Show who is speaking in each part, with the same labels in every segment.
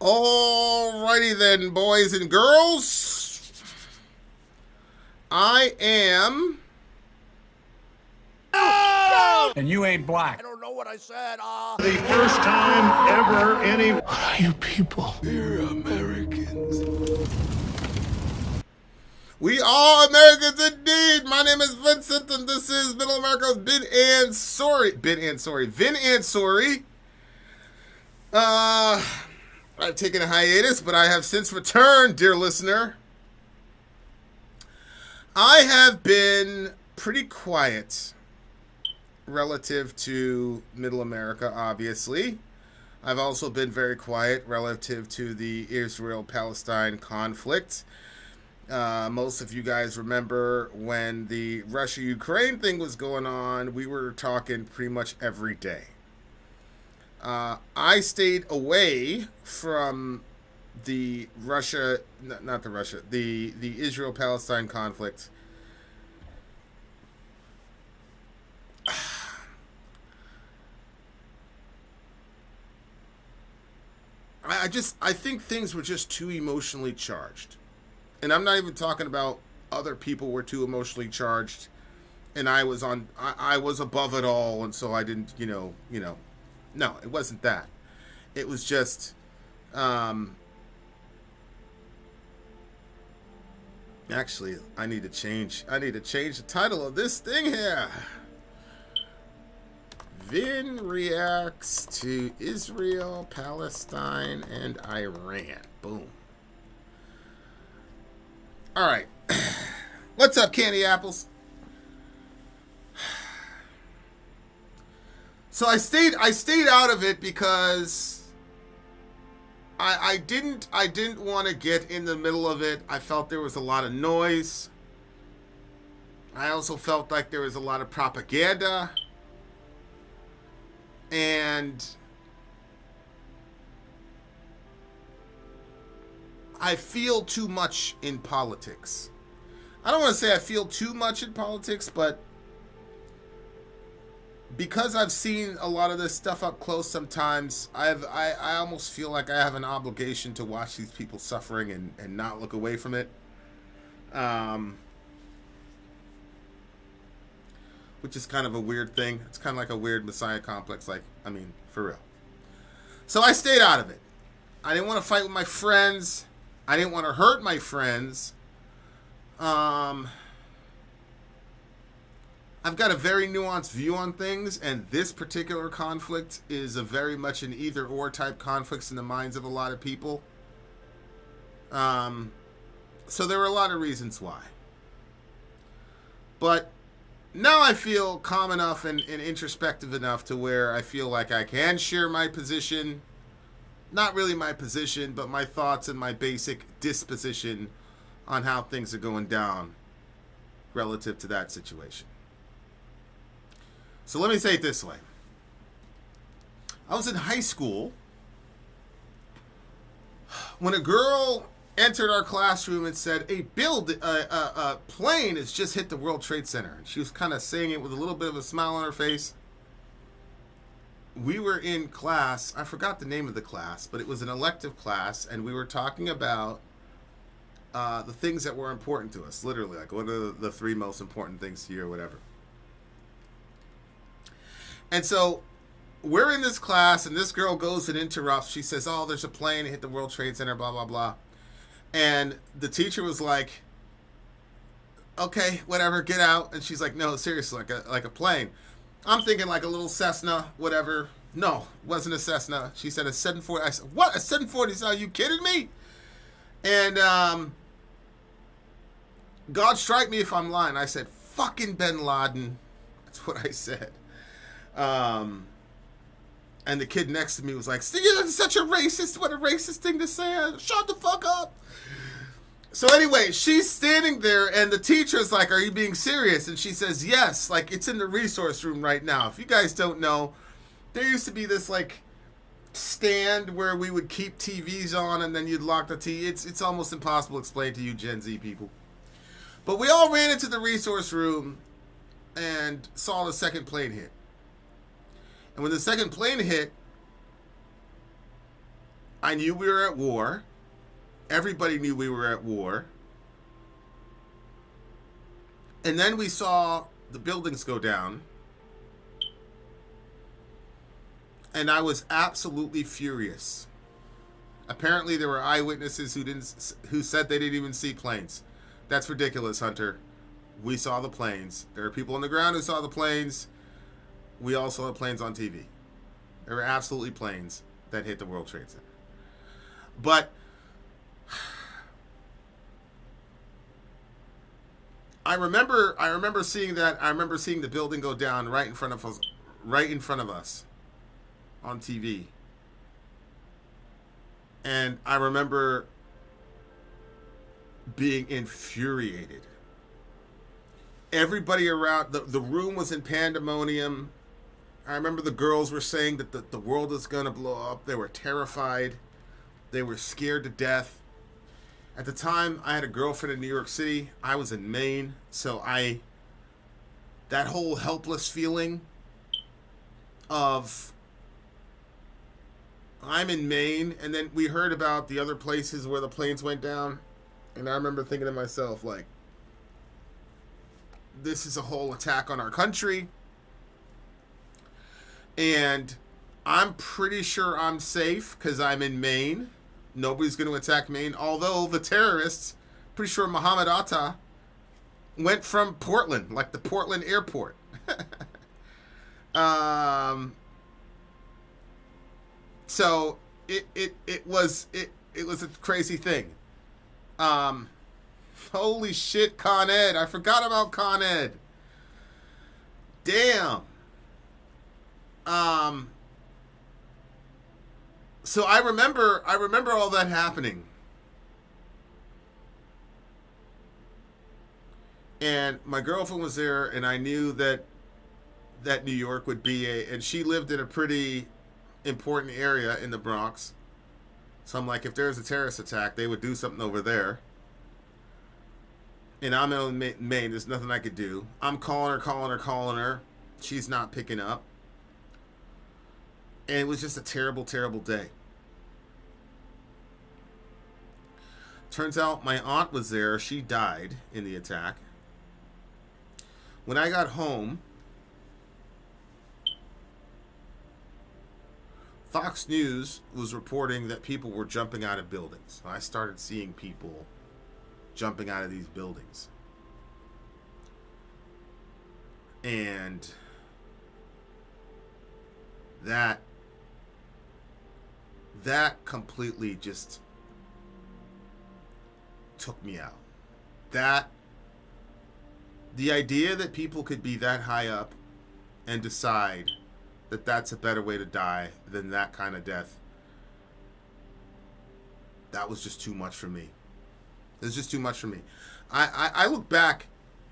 Speaker 1: Alrighty then, boys and girls. I am...
Speaker 2: And you ain't black.
Speaker 3: I don't know what I said.
Speaker 4: The first time ever any...
Speaker 5: What are you people?
Speaker 1: We're Americans. We are Americans indeed. My name is Vincent, and this is Middle America's Vin and Sorry. I've taken a hiatus, but I have since returned, dear listener. I have been pretty quiet relative to Middle America, obviously. I've also been very quiet relative to the Israel-Palestine conflict. Most of you guys remember when the Russia-Ukraine thing was going on, we were talking pretty much every day. I stayed away from the the Israel-Palestine conflict. I think things were just too emotionally charged. And I'm not even talking about other people were too emotionally charged and I was above it all, and so I didn't, no, it wasn't that. It was just, actually, I need to change the title of this thing here. Vin reacts to Israel, Palestine, and Iran. Boom. All right. What's up, candy apples? So I stayed out of it because I didn't want to get in the middle of it. I felt there was a lot of noise. I also felt like there was a lot of propaganda. And I feel too much in politics. I don't want to say I feel too much in politics, but because I've seen a lot of this stuff up close sometimes, I almost feel like I have an obligation to watch these people suffering and not look away from it. Which is kind of a weird thing. It's kind of like a weird messiah complex, for real. So I stayed out of it. I didn't want to fight with my friends. I didn't want to hurt my friends. I've got a very nuanced view on things, and this particular conflict is a very much an either-or type conflict in the minds of a lot of people. So there were a lot of reasons why. But now I feel calm enough and introspective enough to where I feel like I can share my position. Not really my position, but my thoughts and my basic disposition on how things are going down relative to that situation. So let me say it this way. I was in high school when a girl entered our classroom and said, "Hey, Bill, a plane has just hit the World Trade Center." And she was kind of saying it with a little bit of a smile on her face. We were in class. I forgot the name of the class, but it was an elective class, and we were talking about the things that were important to us, literally, like what are the three most important things to you or whatever. And so we're in this class, and this girl goes and interrupts. She says, "Oh, there's a plane hit the World Trade Center, blah, blah, blah." And the teacher was like, "Okay, whatever, get out." And she's like, "No, seriously, like a plane." I'm thinking like a little Cessna, whatever. No, it wasn't a Cessna. She said a 740. I said, "What? A 740? Are you kidding me?" And God strike me if I'm lying. I said, "Fucking Bin Laden." That's what I said. And the kid next to me was like, "See, that's such a racist. What a racist thing to say. Shut the fuck up." So anyway, she's standing there, and the teacher's like, "Are you being serious?" And she says, "Yes, like it's in the resource room right now." If you guys don't know, there used to be this like stand where we would keep TVs on, and then you'd lock the TV. It's almost impossible to explain to you Gen Z people. But we all ran into the resource room and saw the second plane hit. And when the second plane hit, I knew we were at war. Everybody knew we were at war. And then we saw the buildings go down. And I was absolutely furious. Apparently there were eyewitnesses who said they didn't even see planes. That's ridiculous, Hunter. We saw the planes. There are people on the ground who saw the planes. We all saw the planes on TV. There were absolutely planes that hit the World Trade Center. But I remember seeing that. I remember seeing the building go down right in front of us on TV. And I remember being infuriated. Everybody around, the room was in pandemonium. I remember the girls were saying that the world is going to blow up. They were terrified. They were scared to death. At the time, I had a girlfriend in New York City. I was in Maine. So that whole helpless feeling of I'm in Maine, and then we heard about the other places where the planes went down, and I remember thinking to myself, like, this is a whole attack on our country, and I'm pretty sure I'm safe because I'm in Maine. Nobody's going to attack Maine, although the terrorists, pretty sure Muhammad Atta, went from Portland, like the Portland airport. So it was a crazy thing. Holy shit, Con Ed. I forgot about Con Ed. Damn. So I remember all that happening. And my girlfriend was there, and I knew that New York would be and she lived in a pretty important area in the Bronx. So I'm like, if there's a terrorist attack, they would do something over there. And I'm in Maine. There's nothing I could do. I'm calling her. She's not picking up. And it was just a terrible, terrible day. Turns out my aunt was there. She died in the attack. When I got home, Fox News was reporting that people were jumping out of buildings. I started seeing people jumping out of these buildings. And that completely just took me out. The idea that people could be that high up and decide that that's a better way to die than that kind of death, that was just too much for me. It was just too much for me. I look back,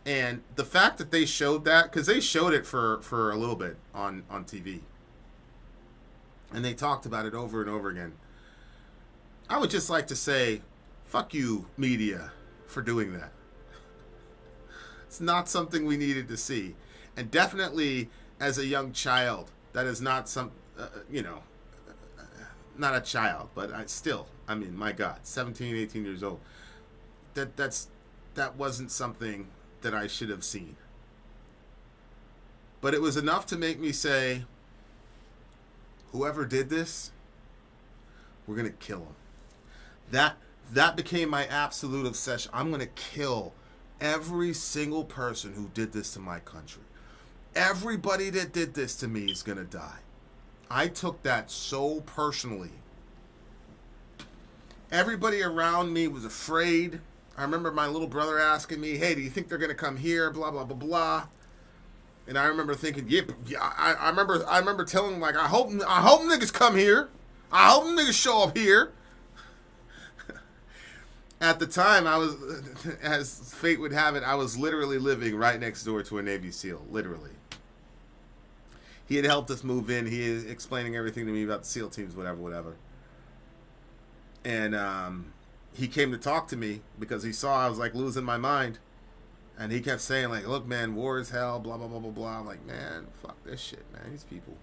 Speaker 1: and the fact that they showed that, because they showed it for a little bit on TV, and they talked about it over and over again. I would just like to say, fuck you, media, for doing that. It's not something we needed to see. And definitely, as a young child, that is not not a child, but still, I mean, my God, 17, 18 years old. That wasn't something that I should have seen. But it was enough to make me say, whoever did this, we're going to kill him. That became my absolute obsession. I'm going to kill every single person who did this to my country. Everybody that did this to me is going to die. I took that so personally. Everybody around me was afraid. I remember my little brother asking me, hey, do you think they're going to come here? Blah, blah, blah, blah. And I remember thinking, yeah, I remember telling him, like, I hope niggas come here. I hope niggas show up here. At the time, I was, as fate would have it, I was literally living right next door to a Navy SEAL, literally. He had helped us move in. He is explaining everything to me about the SEAL teams, whatever. And he came to talk to me because he saw I was, like, losing my mind. And he kept saying, like, look, man, war is hell, blah, blah, blah, blah, blah. I'm like, man, fuck this shit, man, these people.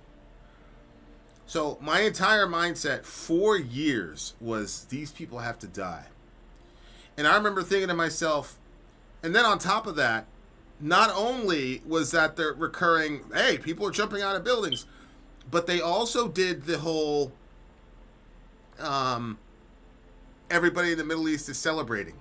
Speaker 1: So my entire mindset for years was these people have to die. And I remember thinking to myself, and then on top of that, not only was that the recurring, hey, people are jumping out of buildings, but they also did the whole, everybody in the Middle East is celebrating,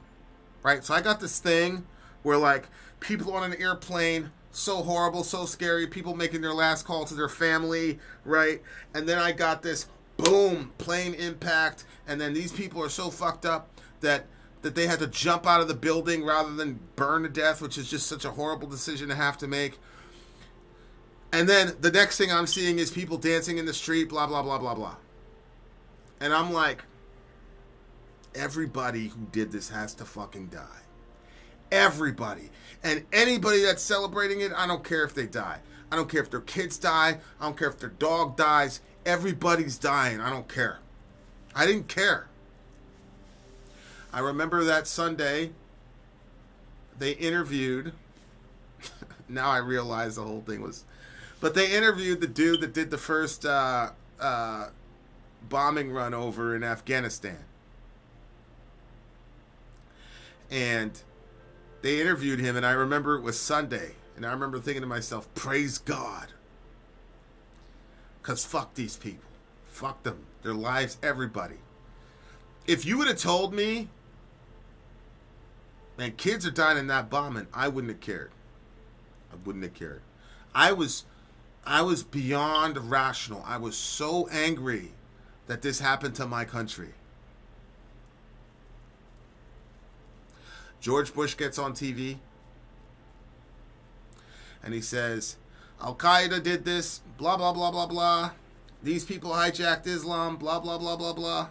Speaker 1: right? So I got this thing where like people on an airplane, so horrible, so scary, people making their last call to their family, right? And then I got this boom, plane impact, and then these people are so fucked up that they had to jump out of the building rather than burn to death, which is just such a horrible decision to have to make. And then the next thing I'm seeing is people dancing in the street, blah, blah, blah, blah, blah. And I'm like, everybody who did this has to fucking die. Everybody. And anybody that's celebrating it, I don't care if they die. I don't care if their kids die. I don't care if their dog dies. Everybody's dying. I don't care. I didn't care. I remember that Sunday, they interviewed, now I realize the whole thing was, but they interviewed the dude that did the first bombing run over in Afghanistan. And they interviewed him, and I remember it was Sunday, and I remember thinking to myself, praise God. Because fuck these people. Fuck them. Their lives, everybody. If you would have told me, man, kids are dying in that bombing, I wouldn't have cared. I wouldn't have cared. I was beyond rational. I was so angry that this happened to my country. George Bush gets on TV and he says, Al-Qaeda did this, blah, blah, blah, blah, blah. These people hijacked Islam, blah, blah, blah, blah, blah.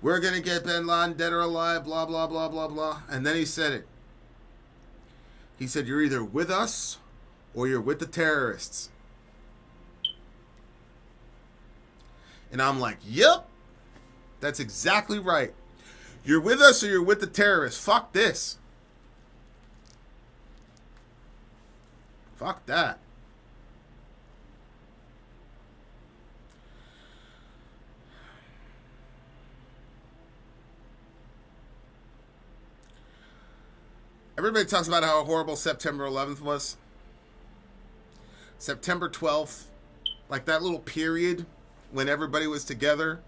Speaker 1: We're going to get bin Laden dead or alive, blah, blah, blah, blah, blah. And then he said it. He said, you're either with us or you're with the terrorists. And I'm like, yep, that's exactly right. You're with us or you're with the terrorists. Fuck this. Fuck that. Everybody talks about how horrible September 11th was. September 12th, like that little period when everybody was together,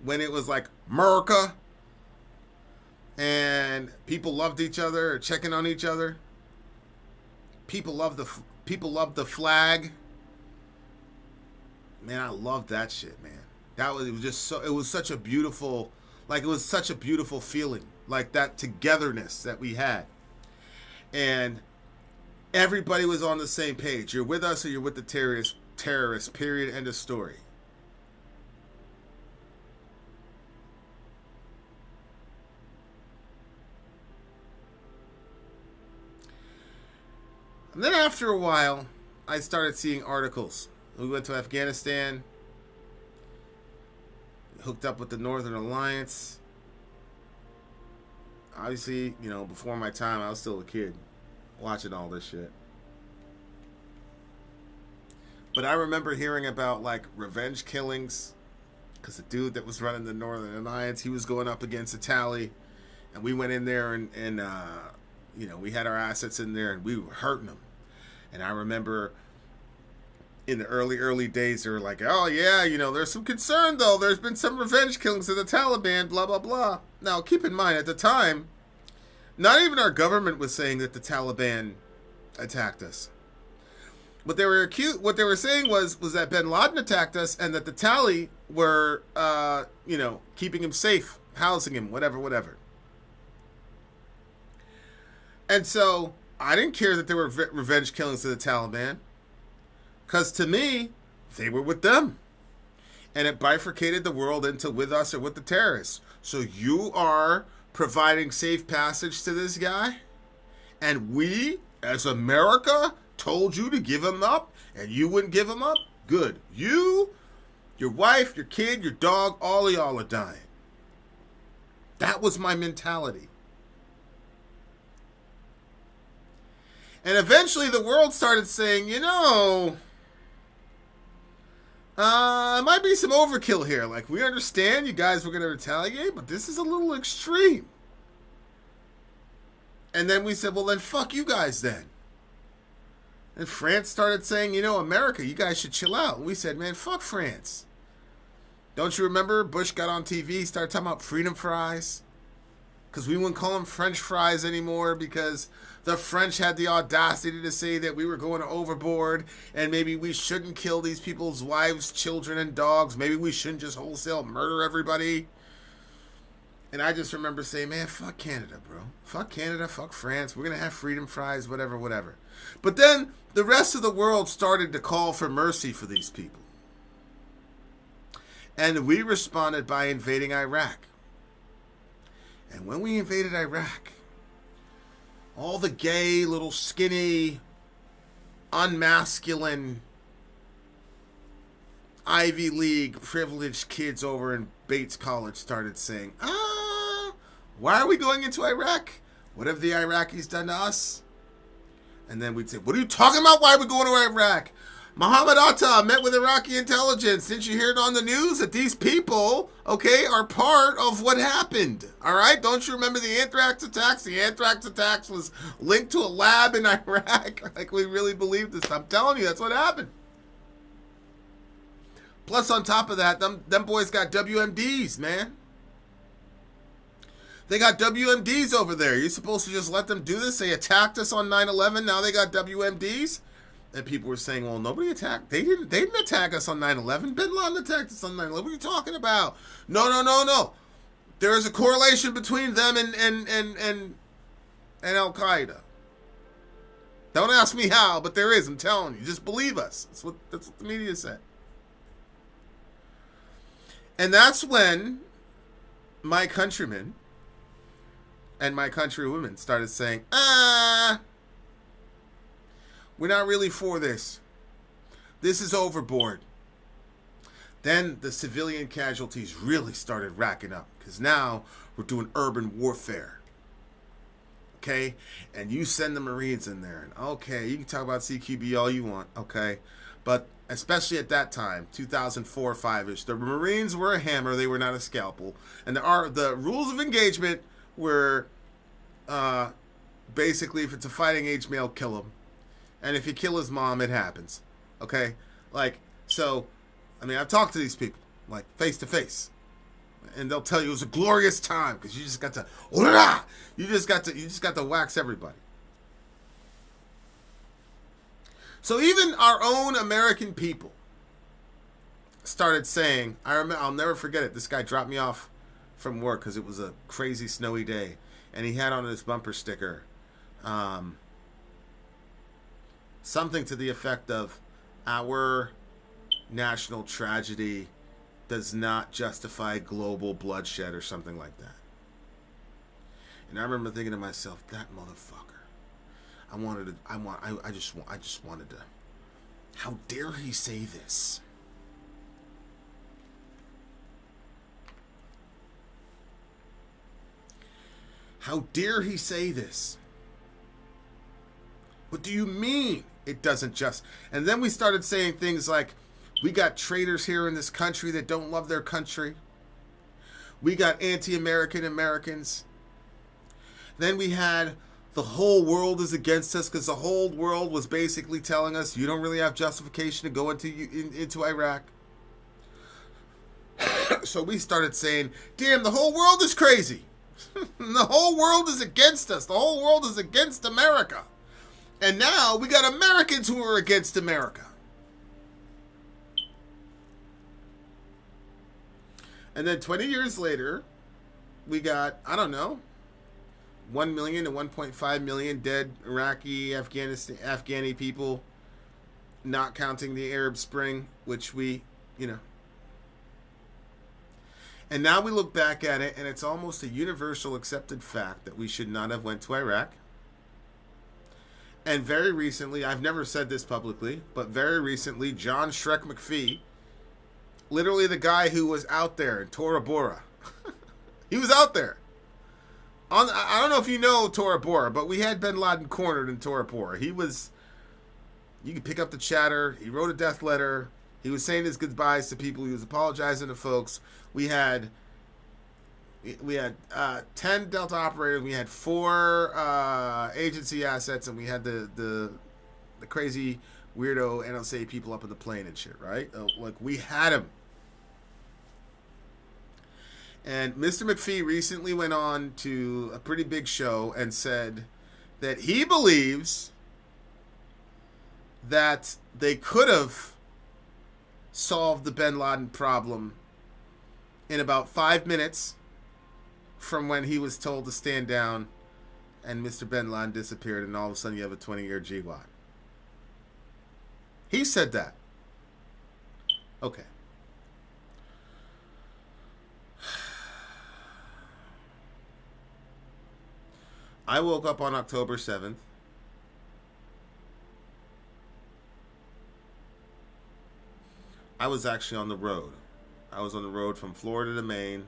Speaker 1: when it was like America and people loved each other or checking on each other. People loved the flag. Man, I loved that shit, man. It was such a beautiful feeling, like that togetherness that we had. And everybody was on the same page. You're with us or you're with the terrorists, period, end of story. And then after a while, I started seeing articles. We went to Afghanistan, hooked up with the Northern Alliance. Obviously, before my time, I was still a kid watching all this shit. But I remember hearing about, like, revenge killings, because the dude that was running the Northern Alliance, he was going up against Italy, and we went in there and we had our assets in there, and we were hurting them. And I remember in the early days, they were like, oh, yeah, there's some concern, though. There's been some revenge killings of the Taliban, blah, blah, blah. Now, keep in mind, at the time, not even our government was saying that the Taliban attacked us. What they were saying was that bin Laden attacked us and that the Tali were, keeping him safe, housing him, whatever. And so I didn't care that there were revenge killings of the Taliban, because to me, they were with them. And it bifurcated the world into with us or with the terrorists. So you are providing safe passage to this guy, and we, as America, told you to give him up, and you wouldn't give him up? Good. You, your wife, your kid, your dog, all of y'all are dying. That was my mentality. And eventually the world started saying, It might be some overkill here. Like, we understand you guys were going to retaliate, but this is a little extreme. And then we said, well, then fuck you guys then. And France started saying, America, you guys should chill out. And we said, man, fuck France. Don't you remember Bush got on TV, started talking about freedom fries? Because we wouldn't call them French fries anymore because the French had the audacity to say that we were going overboard and maybe we shouldn't kill these people's wives, children, and dogs. Maybe we shouldn't just wholesale murder everybody. And I just remember saying, man, fuck Canada, bro. Fuck Canada, fuck France. We're going to have freedom fries, whatever, whatever. But then the rest of the world started to call for mercy for these people. And we responded by invading Iraq. And when we invaded Iraq, all the gay, little skinny, unmasculine, Ivy League privileged kids over in Bates College started saying, why are we going into Iraq? What have the Iraqis done to us? And then we'd say, what are you talking about? Why are we going to Iraq? Mohammed Atta met with Iraqi intelligence. Didn't you hear it on the news that these people, are part of what happened? All right? Don't you remember the anthrax attacks? The anthrax attacks was linked to a lab in Iraq. Like, we really believe this. I'm telling you, that's what happened. Plus, on top of that, them boys got WMDs, man. They got WMDs over there. You're supposed to just let them do this? They attacked us on 9/11. Now they got WMDs? And people were saying, well, nobody attacked. They didn't attack us on 9/11. Bin Laden attacked us on 9/11. What are you talking about? No. There is a correlation between them and Al-Qaeda. Don't ask me how, but there is. I'm telling you. Just believe us. That's what the media said. And that's when my countrymen and my countrywomen started saying, we're not really for this. This is overboard. Then the civilian casualties really started racking up because now we're doing urban warfare. Okay? And you send the Marines in there. And okay, you can talk about CQB all you want. Okay? But especially at that time, 2004 or 5-ish, the Marines were a hammer. They were not a scalpel. And the rules of engagement were basically, if it's a fighting age male, kill him. And if you kill his mom, it happens. Okay? I've talked to these people, like, face to face. And they'll tell you it was a glorious time because you just got to wax everybody. So even our own American people started saying, I'll never forget it. This guy dropped me off from work because it was a crazy snowy day. And he had on his bumper sticker, something to the effect of, our national tragedy does not justify global bloodshed or something like that. And I remember thinking to myself, that motherfucker. I just wanted to, how dare he say this? How dare he say this? What do you mean it doesn't just... And then we started saying things like, we got traitors here in this country that don't love their country. We got anti-American Americans. Then we had the whole world is against us because the whole world was basically telling us you don't really have justification to go into Iraq. So we started saying, damn, the whole world is crazy. The whole world is against us. The whole world is against America. And now we got Americans who are against America. And then 20 years later, we got, 1 million to 1.5 million dead Iraqi, Afghani people, not counting the Arab Spring, which we, And now we look back at it, and it's almost a universal accepted fact that we should not have went to Iraq. And very recently, I've never said this publicly, but very recently, John Shrek McPhee, literally the guy who was out there in Tora Bora, he was out there. I don't know if you know Tora Bora, but we had bin Laden cornered in Tora Bora. You could pick up the chatter. He wrote a death letter. He was saying his goodbyes to people. He was apologizing to folks. We had 10 Delta operators. We had 4 agency assets, and we had the crazy weirdo NLCA people up in the plane and shit, right? Like, we had him. And Mr. McPhee recently went on to a pretty big show and said that he believes that they could have solved the bin Laden problem in about 5 minutes from when he was told to stand down and Mr. bin Laden disappeared, and all of a sudden you have a 20-year GWAT. He said that. Okay. I woke up on October 7th. I was actually on the road. I was on the road from Florida to Maine.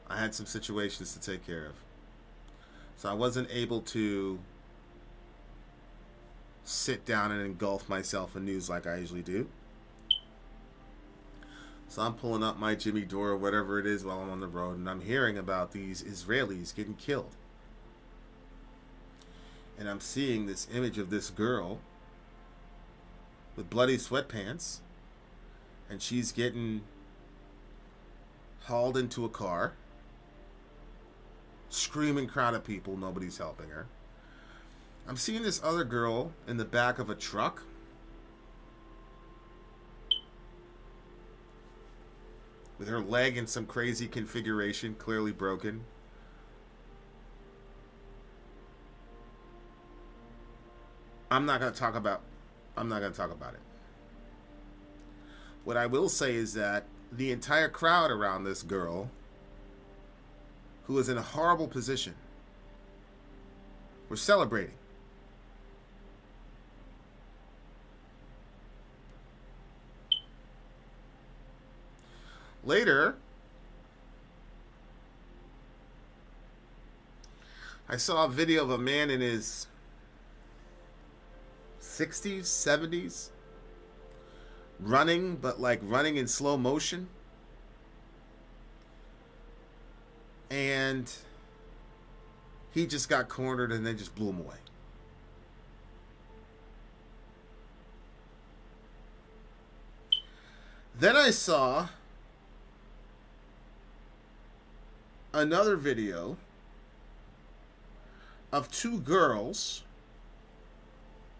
Speaker 1: I had some situations to take care of. So I wasn't able to sit down and engulf myself in news like I usually do. So I'm pulling up my Jimmy Dore or whatever it is while I'm on the road, and I'm hearing about these Israelis getting killed. And I'm seeing this image of this girl with bloody sweatpants, and she's getting hauled into a car. Screaming crowd of people, nobody's helping her. I'm seeing this other girl in the back of a truck. With her leg in some crazy configuration, clearly broken. I'm not going to talk about it. What I will say is that the entire crowd around this girl, who is in a horrible position, were celebrating. Later, I saw a video of a man in his 60s, 70s, running, but like running in slow motion. And he just got cornered and then just blew him away. Then I saw another video of 2 girls,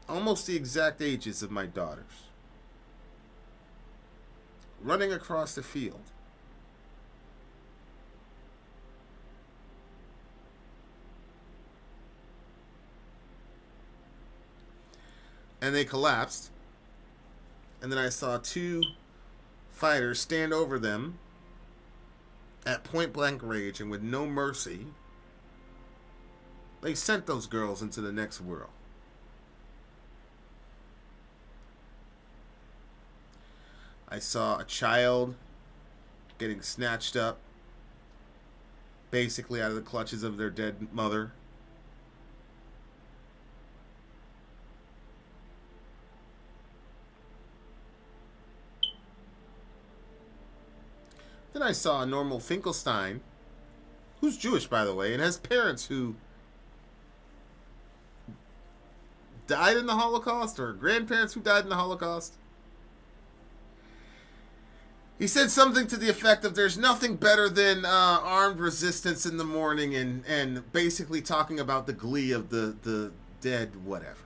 Speaker 1: almost the exact ages of my daughters, running across the field. And they collapsed. And then I saw 2 fighters stand over them at point blank range, and with no mercy, they sent those girls into the next world. I saw a child getting snatched up, basically out of the clutches of their dead mother. Then I saw a normal Finkelstein, who's Jewish, by the way, and has parents who died in the Holocaust, or grandparents who died in the Holocaust. He said something to the effect of, there's nothing better than armed resistance in the morning, and basically talking about the glee of the dead, whatever.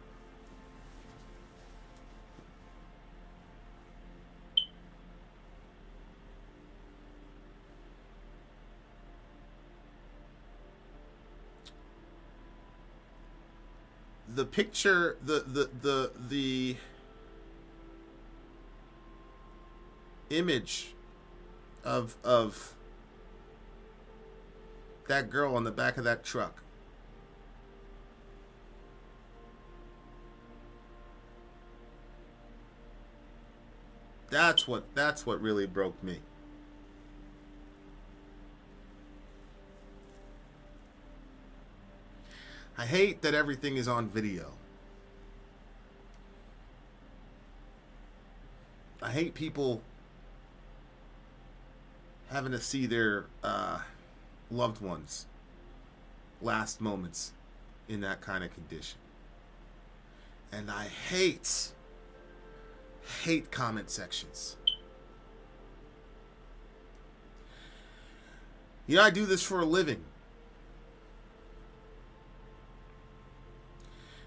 Speaker 1: The picture, the image of that girl on the back of that truck. That's what really broke me. I hate that everything is on video. I hate people having to see their loved ones' last moments in that kind of condition. And I hate comment sections. You know, I do this for a living.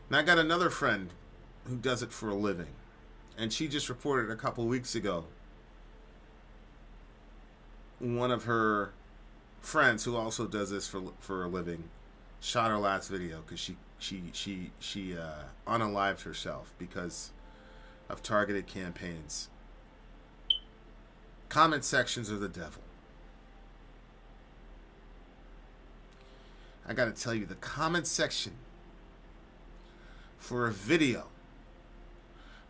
Speaker 1: And I got another friend who does it for a living. And she just reported a couple weeks ago, one of her friends who also does this for a living shot her last video because she unalived herself because of targeted campaigns. Comment sections are the devil. I gotta tell you, the comment section for a video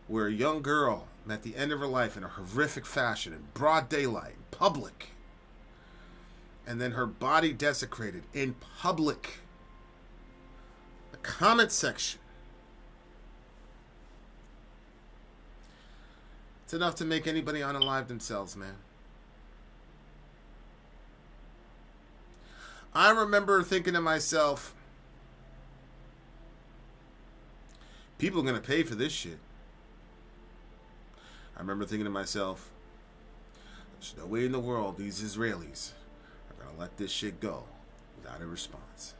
Speaker 1: where a young girl met the end of her life in a horrific fashion in broad daylight, in public, and then her body desecrated in public. The comment section. It's enough to make anybody unalive themselves, man. I remember thinking to myself, people are going to pay for this shit. I remember thinking to myself, there's no way in the world these Israelis are going to let this shit go without a response.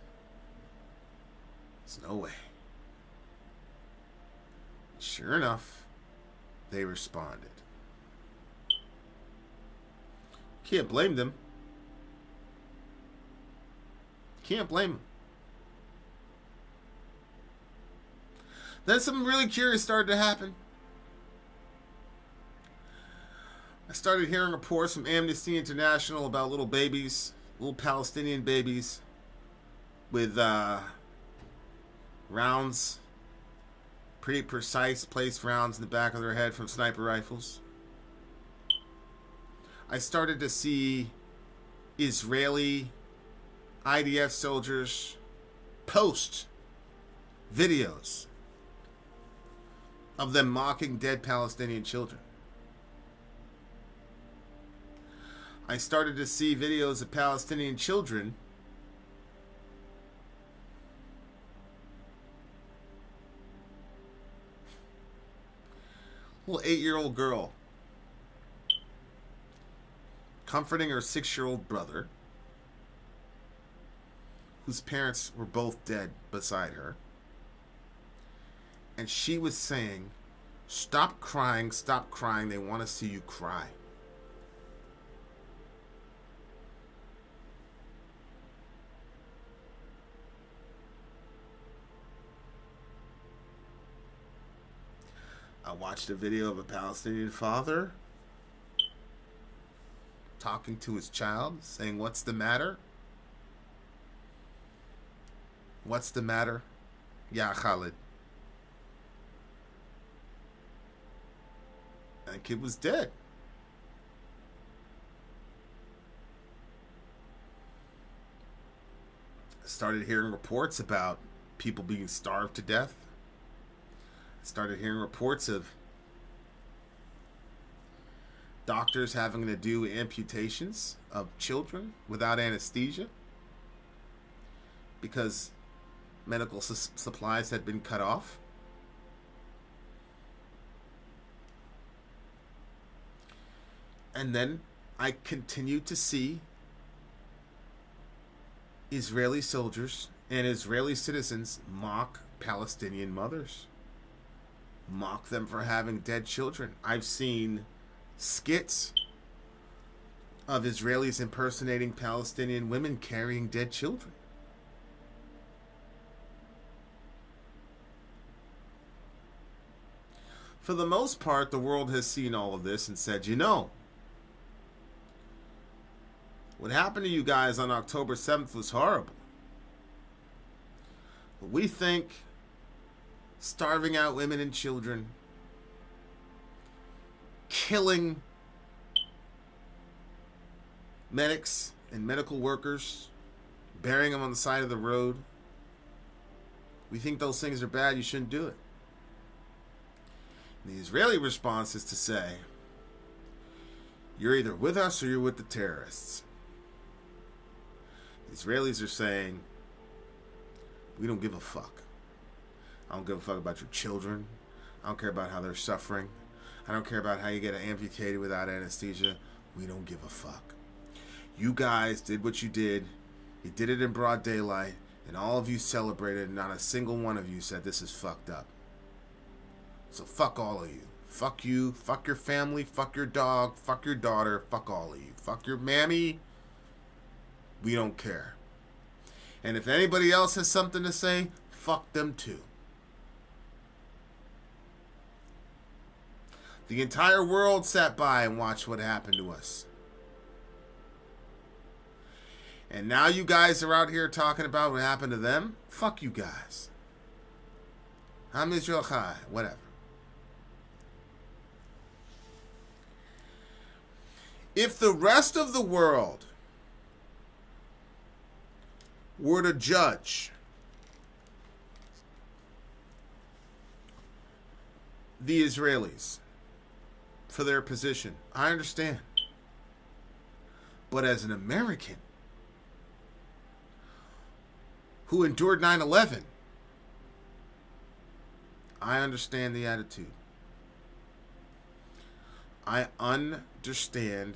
Speaker 1: There's no way. Sure enough, they responded. Can't blame them. Can't blame them. Then something really curious started to happen. I started hearing reports from Amnesty International about little babies, little Palestinian babies with rounds, pretty precise placed rounds in the back of their head from sniper rifles. I started to see Israeli IDF soldiers post videos of them mocking dead Palestinian children. I started to see videos of Palestinian children little 8-year-old girl comforting her 6-year-old brother, whose parents were both dead beside her. And she was saying, stop crying, they want to see you cry. I watched a video of a Palestinian father talking to his child, saying, what's the matter? What's the matter? Ya Khalid. And the kid was dead. I started hearing reports about people being starved to death. I started hearing reports of doctors having to do amputations of children without anesthesia because medical supplies had been cut off. And then I continued to see Israeli soldiers and Israeli citizens mock Palestinian mothers, mock them for having dead children. I've seen skits of Israelis impersonating Palestinian women carrying dead children. For the most part, the world has seen all of this and said, you know, what happened to you guys on October 7th was horrible. But we think starving out women and children, killing medics and medical workers, burying them on the side of the road, we think those things are bad, you shouldn't do it. And the Israeli response is to say, You're either with us or you're with the terrorists. The Israelis are saying, we don't give a fuck. I don't give a fuck about your children. I don't care about how they're suffering. I don't care about how you get amputated without anesthesia. We don't give a fuck. You guys did what you did. You did it in broad daylight, and all of you celebrated, and not a single one of you said this is fucked up. So fuck all of you. Fuck you. Fuck your family. Fuck your dog. Fuck your daughter. Fuck all of you. Fuck your mammy. We don't care. And if anybody else has something to say, fuck them too. The entire world sat by and watched what happened to us. And now you guys are out here talking about what happened to them? Fuck you guys. Ham Israel Chai, whatever. If the rest of the world were to judge the Israelis for their position, I understand. But as an American who endured 9/11, I understand the attitude. I understand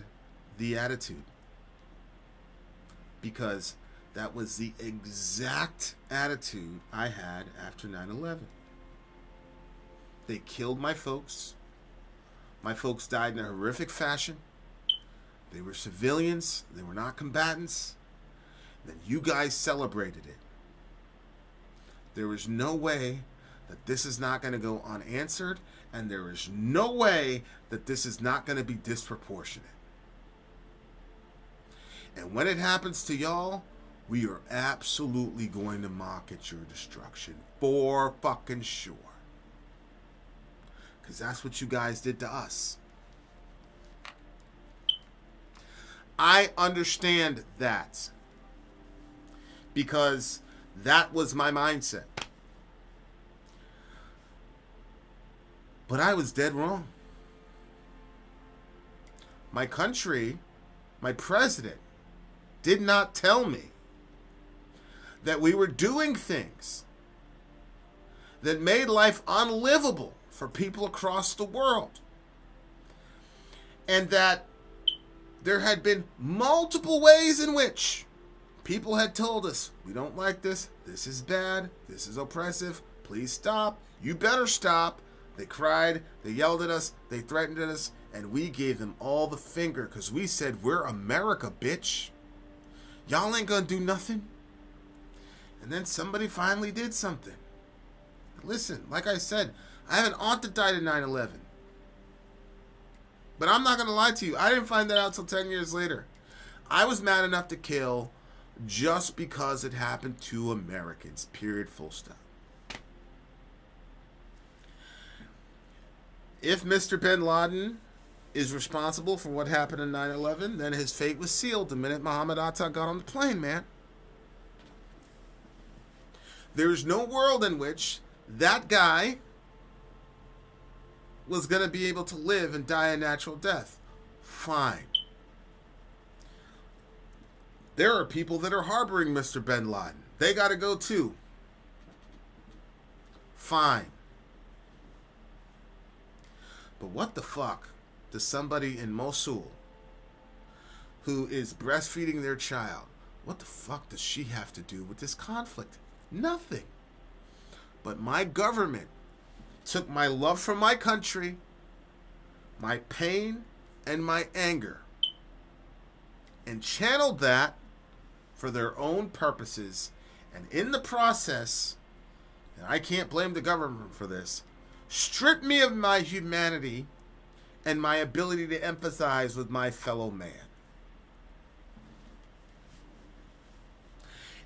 Speaker 1: the attitude. Because that was the exact attitude I had after 9/11. They killed my folks. My folks died in a horrific fashion. They were civilians. They were not combatants. Then you guys celebrated it. There is no way that this is not going to go unanswered, and there is no way that this is not going to be disproportionate. And when it happens to y'all, we are absolutely going to mock at your destruction. For fucking sure. Because that's what you guys did to us. I understand that. Because that was my mindset. But I was dead wrong. My country, my president, did not tell me that we were doing things that made life unlivable for people across the world. And that there had been multiple ways in which people had told us, we don't like this, this is bad, this is oppressive, please stop, you better stop. They cried, they yelled at us, they threatened us, and we gave them all the finger because we said, we're America, bitch. Y'all ain't gonna do nothing. And then somebody finally did something. Listen, like I said, I have an aunt that died in 9/11. But I'm not gonna lie to you, I didn't find that out till 10 years later. I was mad enough to kill just because it happened to Americans, period, full stop. If Mr. Bin Laden is responsible for what happened in 9/11, then his fate was sealed the minute Muhammad Atta got on the plane, man. There is no world in which that guy was going to be able to live and die a natural death. Fine. There are people that are harboring Mr. Bin Laden. They got to go too. Fine. But what the fuck does somebody in Mosul who is breastfeeding their child, what the fuck does she have to do with this conflict? Nothing. But my government took my love for my country, my pain, and my anger, and channeled that for their own purposes. And in the process, and I can't blame the government for this, stripped me of my humanity and my ability to empathize with my fellow man.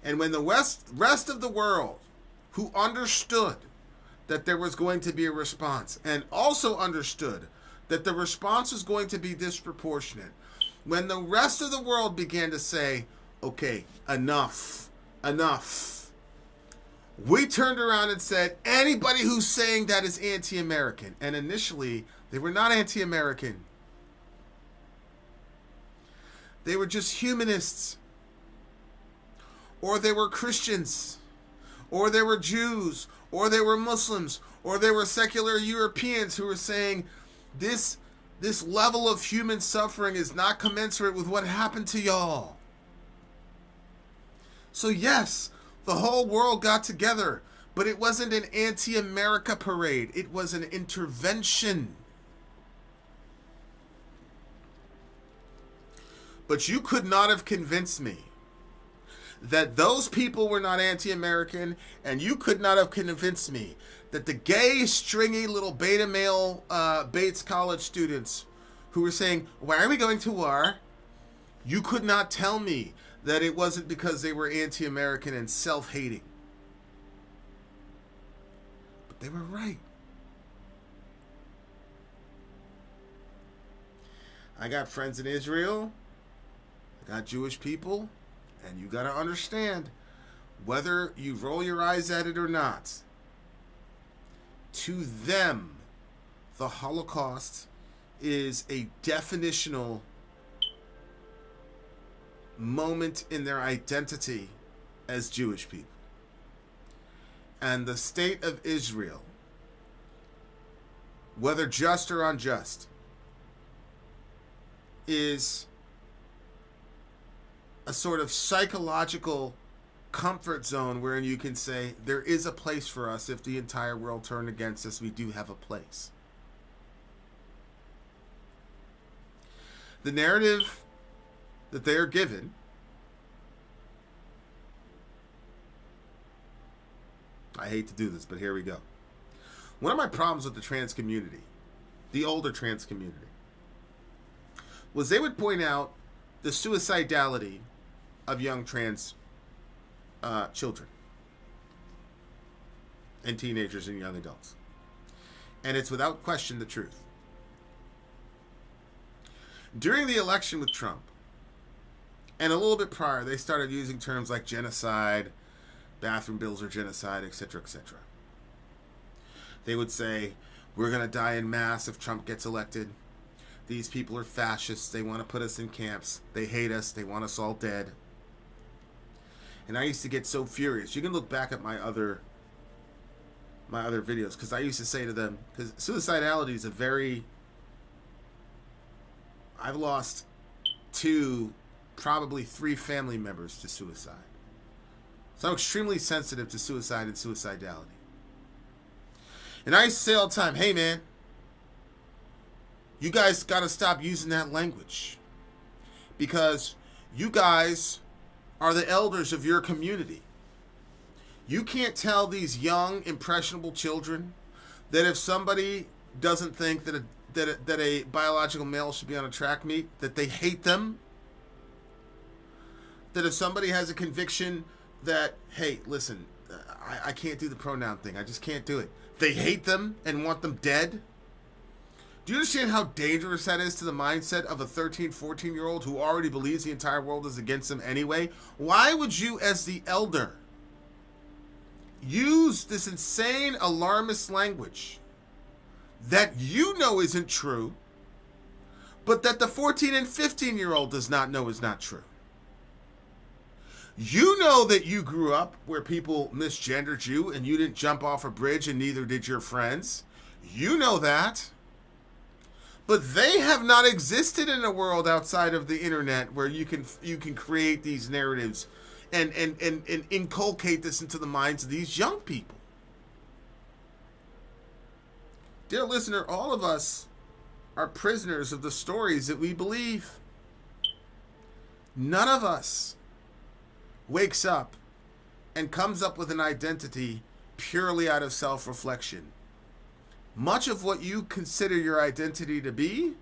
Speaker 1: And when the rest of the world, who understood that there was going to be a response, and also understood that the response was going to be disproportionate, when the rest of the world began to say, okay, enough, we turned around and said, anybody who's saying that is anti-American. And initially, they were not anti-American. They were just humanists. Or they were Christians. Or they were Jews. Or they were Muslims. Or they were secular Europeans who were saying this level of human suffering is not commensurate with what happened to y'all. So yes, the whole world got together, but it wasn't an anti-America parade. It was an intervention. But you could not have convinced me that those people were not anti-American, and you could not have convinced me that the gay, stringy little beta male Bates College students who were saying, why are we going to war? You could not tell me that it wasn't because they were anti-American and self-hating. But they were right. I got friends in Israel. I got Jewish people. And you got to understand, whether you roll your eyes at it or not, to them, the Holocaust is a definitional moment in their identity as Jewish people. And the state of Israel, whether just or unjust, is a sort of psychological comfort zone wherein you can say, there is a place for us. If the entire world turned against us, we do have a place. The narrative that they are given I hate to do this, but here we go. One of my problems with the trans community, the older trans community, was they would point out the suicidality of young trans children and teenagers and young adults. And it's without question the truth. During the election with Trump, and a little bit prior, they started using terms like genocide, bathroom bills are genocide, etc., etc. They would say, we're going to die in mass if Trump gets elected. These people are fascists. They want to put us in camps. They hate us. They want us all dead. And I used to get so furious. You can look back at my other videos, because I used to say to them, because suicidality is a very... I've lost 2, probably 3 family members to suicide. So I'm extremely sensitive to suicide and suicidality. And I used to say all the time, hey man, you guys got to stop using that language. Because you guys are the elders of your community. You can't tell these young, impressionable children that if somebody doesn't think that a biological male should be on a track meet, that they hate them. That if somebody has a conviction that, hey, listen, I can't do the pronoun thing. I just can't do it. They hate them and want them dead. Do you understand how dangerous that is to the mindset of a 13, 14-year-old who already believes the entire world is against them anyway? Why would you, as the elder, use this insane, alarmist language that you know isn't true, but that the 14 and 15-year-old does not know is not true? You know that you grew up where people misgendered you and you didn't jump off a bridge and neither did your friends. You know that. But they have not existed in a world outside of the internet where you can create these narratives and inculcate this into the minds of these young people. Dear listener, all of us are prisoners of the stories that we believe. None of us wakes up and comes up with an identity purely out of self-reflection. Much of what you consider your identity to be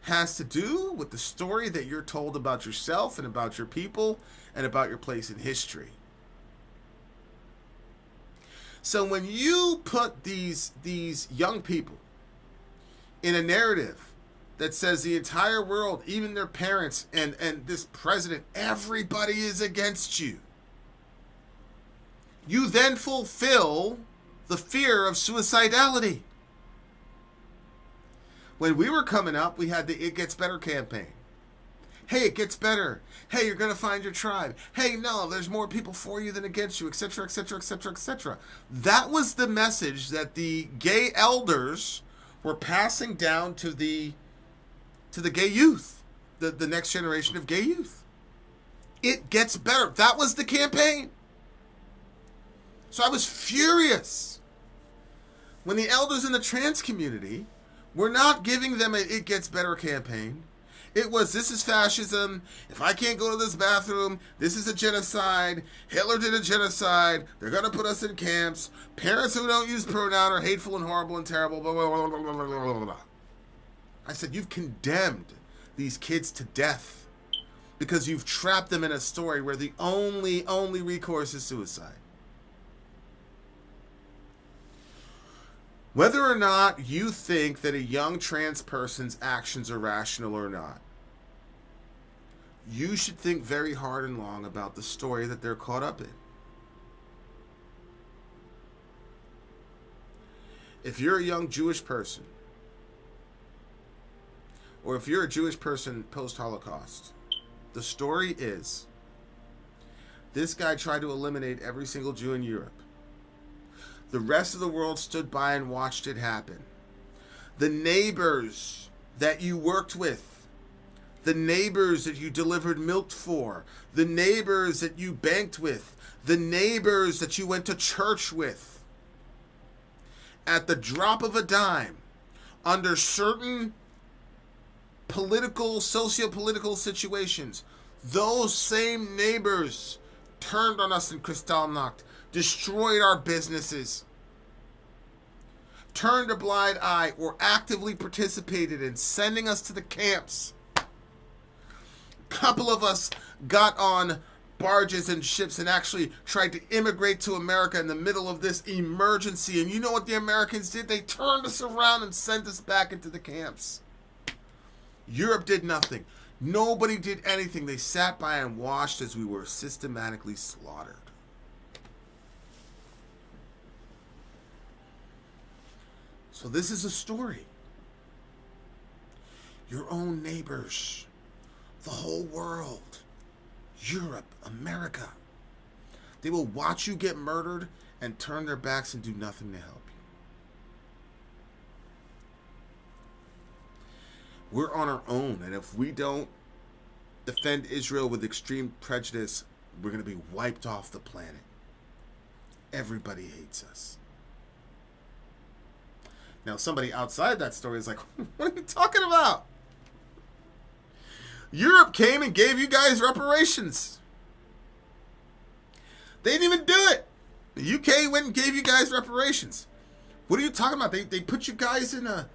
Speaker 1: has to do with the story that you're told about yourself and about your people and about your place in history. So when you put these young people in a narrative that says the entire world, even their parents and this president, everybody is against you, you then fulfill the fear of suicidality. When we were coming up, we had the It Gets Better campaign. Hey, it gets better. Hey, you're going to find your tribe. Hey, no, there's more people for you than against you, etc., etc., etc., etc. That was the message that the gay elders were passing down to the gay youth, the next generation of gay youth. It gets better. That was the campaign. So I was furious when the elders in the trans community were not giving them a "it gets better" campaign. It was, this is fascism. If I can't go to this bathroom, this is a genocide. Hitler did a genocide. They're going to put us in camps. Parents who don't use pronoun are hateful and horrible and terrible. Blah, blah, blah, blah, blah, blah, blah. I said, you've condemned these kids to death because you've trapped them in a story where the only recourse is suicide. Whether or not you think that a young trans person's actions are rational or not, you should think very hard and long about the story that they're caught up in. If you're a young Jewish person, or if you're a Jewish person post-Holocaust, the story is this guy tried to eliminate every single Jew in Europe. The rest of the world stood by and watched it happen. The neighbors that you worked with, the neighbors that you delivered milk for, the neighbors that you banked with, the neighbors that you went to church with, at the drop of a dime, under certain political, socio-political situations, those same neighbors turned on us in Kristallnacht, destroyed our businesses, turned a blind eye, or actively participated in sending us to the camps. A couple of us got on barges and ships and actually tried to immigrate to America in the middle of this emergency. And you know what the Americans did? They turned us around and sent us back into the camps. Europe did nothing. Nobody did anything. They sat by and watched as we were systematically slaughtered. So this is a story. Your own neighbors, the whole world, Europe, America, they will watch you get murdered and turn their backs and do nothing to help you. We're on our own, and if we don't defend Israel with extreme prejudice, we're going to be wiped off the planet. Everybody hates us. Now, somebody outside that story is like, what are you talking about? Europe came and gave you guys reparations. They didn't even do it. The UK went and gave you guys reparations. What are you talking about? They put you guys in a...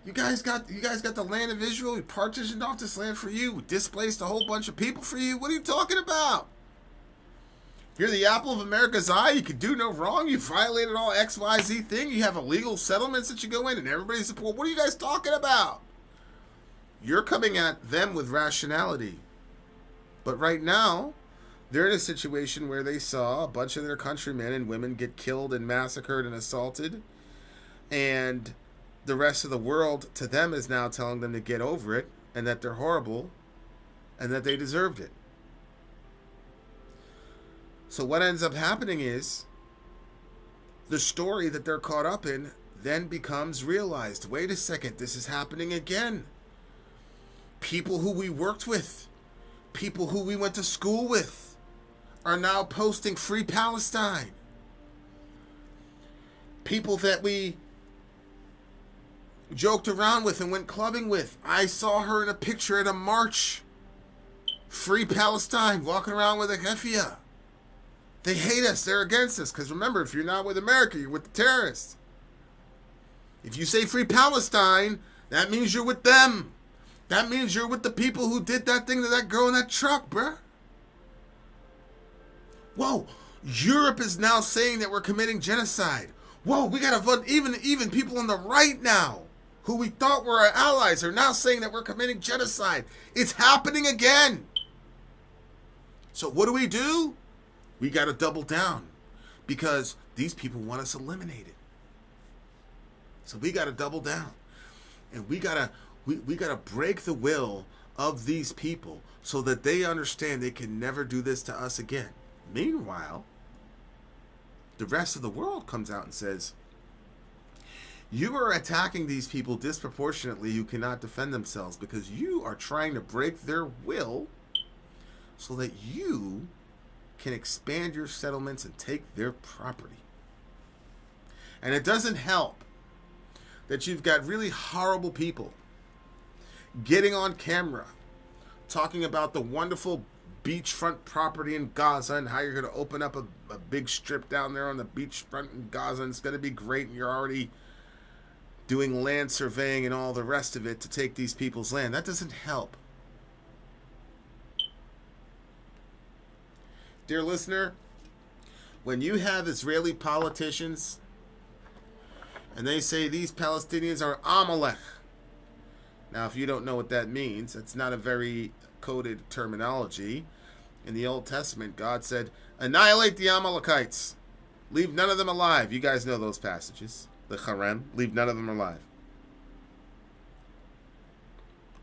Speaker 1: You guys got the land of Israel. We partitioned off this land for you. We displaced a whole bunch of people for you. What are you talking about? You're the apple of America's eye. You could do no wrong. You violated all XYZ thing. You have illegal settlements that you go in and everybody support. What are you guys talking about? You're coming at them with rationality. But right now, they're in a situation where they saw a bunch of their countrymen and women get killed and massacred and assaulted. And the rest of the world, to them, is now telling them to get over it and that they're horrible and that they deserved it. So what ends up happening is the story that they're caught up in then becomes realized. Wait a second, this is happening again. People who we worked with, people who we went to school with, are now posting Free Palestine. People that we joked around with and went clubbing with. I saw her in a picture at a march. Free Palestine, walking around with a keffiyeh. They hate us. They're against us. Because remember, if you're not with America, you're with the terrorists. If you say Free Palestine, that means you're with them. That means you're with the people who did that thing to that girl in that truck, bruh. Whoa, Europe is now saying that we're committing genocide. Whoa, we got to vote. Even people on the right now, who we thought were our allies, are now saying that we're committing genocide. It's happening again. So what do? We got to double down because these people want us eliminated. So we got to double down, and we got to break the will of these people so that they understand they can never do this to us again. Meanwhile, the rest of the world comes out and says, you are attacking these people disproportionately who cannot defend themselves because you are trying to break their will so that you can expand your settlements and take their property. And it doesn't help that you've got really horrible people getting on camera talking about the wonderful beachfront property in Gaza and how you're going to open up a big strip down there on the beachfront in Gaza and it's going to be great, and you're already doing land surveying and all the rest of it to take these people's land. That doesn't help. Dear listener, when you have Israeli politicians and they say these Palestinians are Amalek. Now, if you don't know what that means, it's not a very coded terminology. In the Old Testament, God said, annihilate the Amalekites. Leave none of them alive. You guys know those passages. The Harem, leave none of them alive.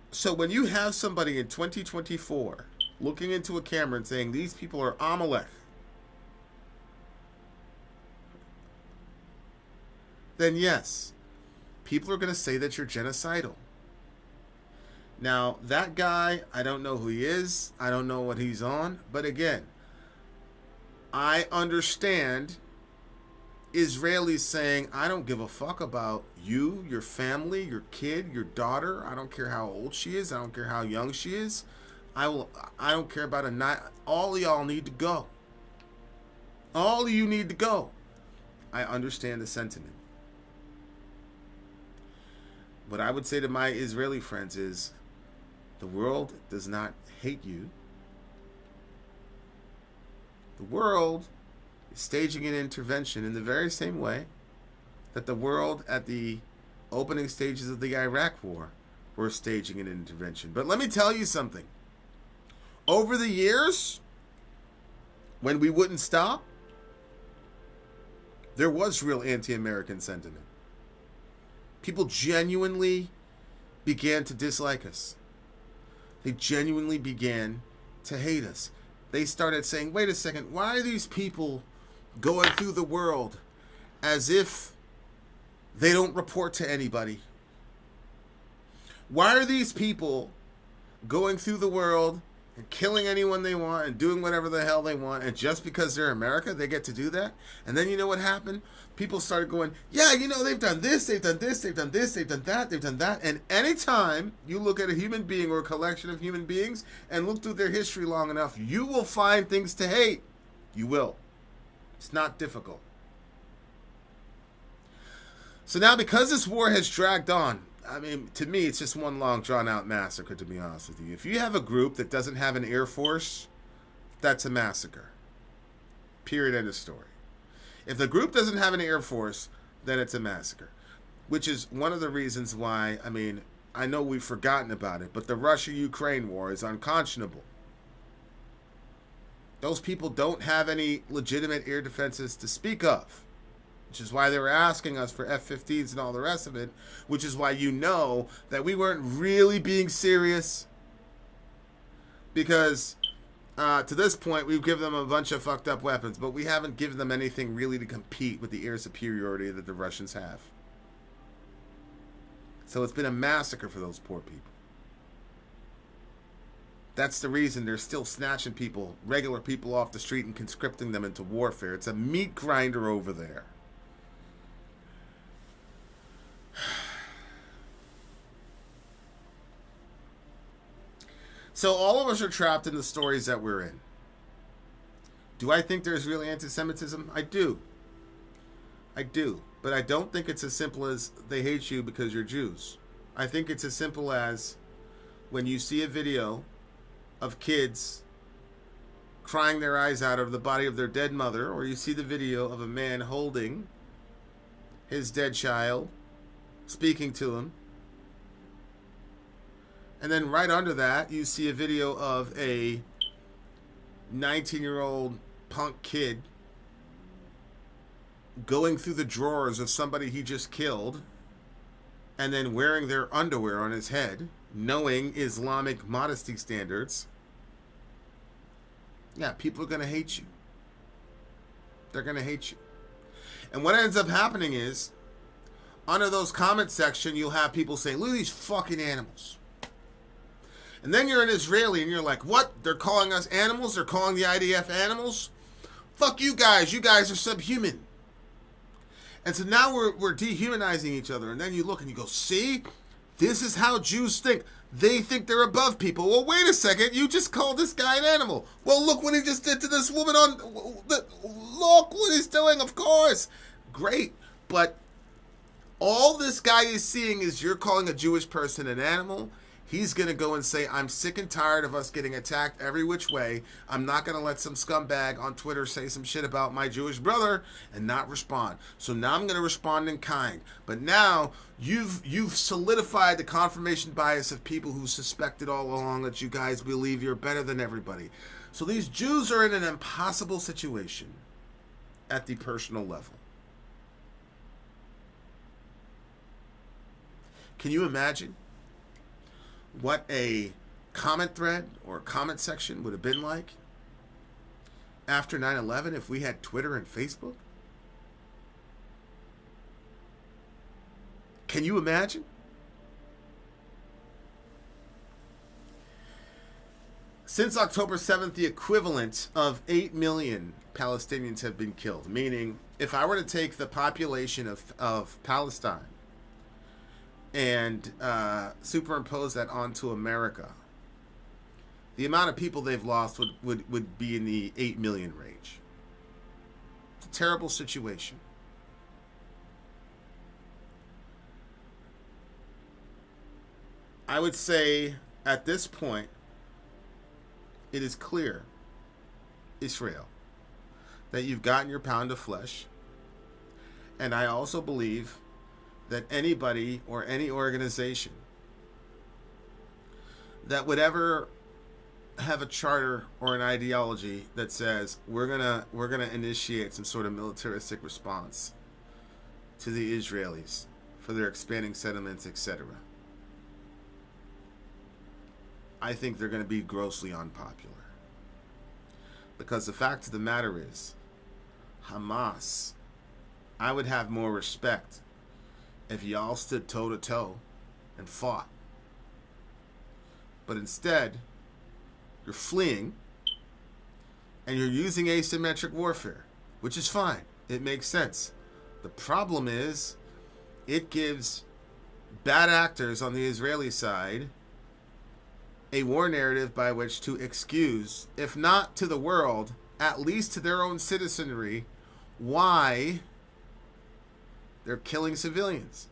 Speaker 1: So when you have somebody in 2024 looking into a camera and saying these people are Amalek, then yes, people are going to say that you're genocidal. Now, that guy, I don't know who he is. I don't know what he's on. But again, I understand Israelis saying, I don't give a fuck about you, your family, your kid, your daughter. I don't care how old she is. I don't care how young she is. I don't care about a night. All of y'all need to go. All of you need to go. I understand the sentiment. What I would say to my Israeli friends is, the world does not hate you. The world is staging an intervention in the very same way that the world at the opening stages of the Iraq War were staging an intervention. But let me tell you something. Over the years, when we wouldn't stop, there was real anti-American sentiment. People genuinely began to dislike us. They genuinely began to hate us. They started saying, wait a second, why are these people going through the world as if they don't report to anybody? Why are these people going through the world and killing anyone they want and doing whatever the hell they want, and just because they're America, they get to do that? And then you know what happened? People started going, yeah, you know, they've done this, they've done this, they've done this, they've done that, they've done that. And anytime you look at a human being or a collection of human beings and look through their history long enough, you will find things to hate. You will. It's not difficult. So now, because this war has dragged on, I mean, to me, it's just one long, drawn-out massacre, to be honest with you. If you have a group that doesn't have an air force, that's a massacre. Period, end of story. If the group doesn't have an air force, then it's a massacre. Which is one of the reasons why, I mean, I know we've forgotten about it, but the Russia-Ukraine war is unconscionable. Those people don't have any legitimate air defenses to speak of. Which is why they were asking us for F-15s and all the rest of it. Which is why you know that we weren't really being serious. Because to this point, we've given them a bunch of fucked up weapons. But we haven't given them anything really to compete with the air superiority that the Russians have. So it's been a massacre for those poor people. That's the reason they're still snatching people, regular people off the street and conscripting them into warfare. It's a meat grinder over there. So all of us are trapped in the stories that we're in. Do I think there's real anti-Semitism? I do. I do. But I don't think it's as simple as they hate you because you're Jews. I think it's as simple as when you see a video of kids crying their eyes out over the body of their dead mother, or you see the video of a man holding his dead child, speaking to him, and then right under that you see a video of a 19-year-old punk kid going through the drawers of somebody he just killed and then wearing their underwear on his head, knowing Islamic modesty standards, yeah, people are going to hate you. They're going to hate you. And what ends up happening is, under those comment section, you'll have people saying, look at these fucking animals. And then you're an Israeli and you're like, what? They're calling us animals? They're calling the IDF animals? Fuck you guys. You guys are subhuman. And so now we're dehumanizing each other. And then you look and you go, see? This is how Jews think. They think they're above people. Well, wait a second. You just called this guy an animal. Well, look what he just did to this woman on... Look what he's doing, of course. Great. But all this guy is seeing is you're calling a Jewish person an animal. He's going to go and say, I'm sick and tired of us getting attacked every which way. I'm not going to let some scumbag on Twitter say some shit about my Jewish brother and not respond. So now I'm going to respond in kind. But now you've solidified the confirmation bias of people who suspected all along that you guys believe you're better than everybody. So these Jews are in an impossible situation at the personal level. Can you imagine what a comment thread or comment section would have been like after 9/11 if we had Twitter and Facebook? Can you imagine? Since October 7th, the equivalent of 8 million Palestinians have been killed. Meaning, if I were to take the population of Palestine and superimpose that onto America, the amount of people they've lost would be in the 8 million range. It's a terrible situation. I would say at this point, it is clear, Israel, that you've gotten your pound of flesh. And I also believe that anybody or any organization that would ever have a charter or an ideology that says we're gonna initiate some sort of militaristic response to the Israelis for their expanding settlements, etc., I think they're going to be grossly unpopular. Because the fact of the matter is, Hamas, I would have more respect if y'all stood toe to toe and fought. But instead, you're fleeing and you're using asymmetric warfare, which is fine. It makes sense. The problem is, it gives bad actors on the Israeli side a war narrative by which to excuse, if not to the world, at least to their own citizenry, why they're killing civilians.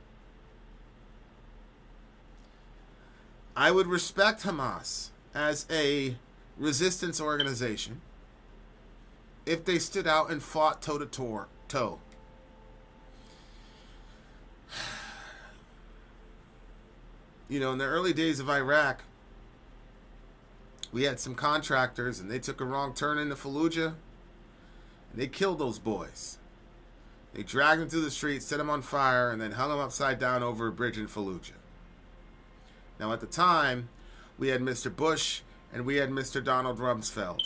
Speaker 1: I would respect Hamas as a resistance organization if they stood out and fought toe to toe. You know, in the early days of Iraq, we had some contractors and they took a wrong turn into Fallujah and they killed those boys. They dragged them through the streets, set them on fire, and then hung them upside down over a bridge in Fallujah. Now, at the time, we had Mr. Bush and we had Mr. Donald Rumsfeld.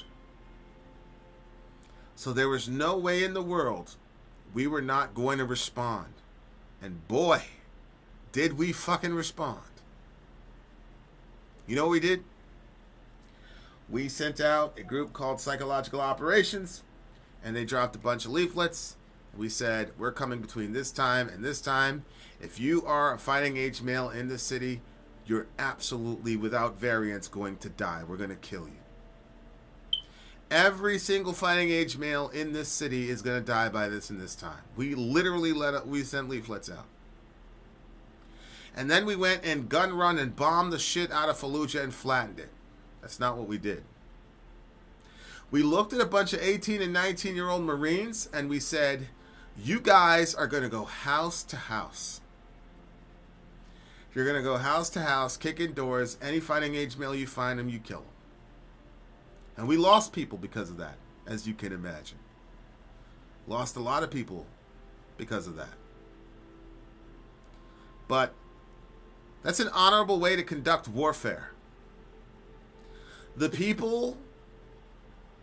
Speaker 1: So there was no way in the world we were not going to respond. And boy, did we fucking respond. You know what we did? We sent out a group called Psychological Operations, and they dropped a bunch of leaflets. We said, we're coming between this time and this time. If you are a fighting age male in this city, you're absolutely, without variance, going to die. We're going to kill you. Every single fighting age male in this city is going to die by this and this time. We literally we sent leaflets out. And then we went and gun run and bombed the shit out of Fallujah and flattened it. That's not what we did. We looked at a bunch of 18 and 19-year-old Marines and we said, you guys are going to go house to house. You're going to go house to house, kick in doors. Any fighting age male you find them, you kill them. And we lost people because of that, as you can imagine. Lost a lot of people because of that. But That's an honorable way to conduct warfare. The people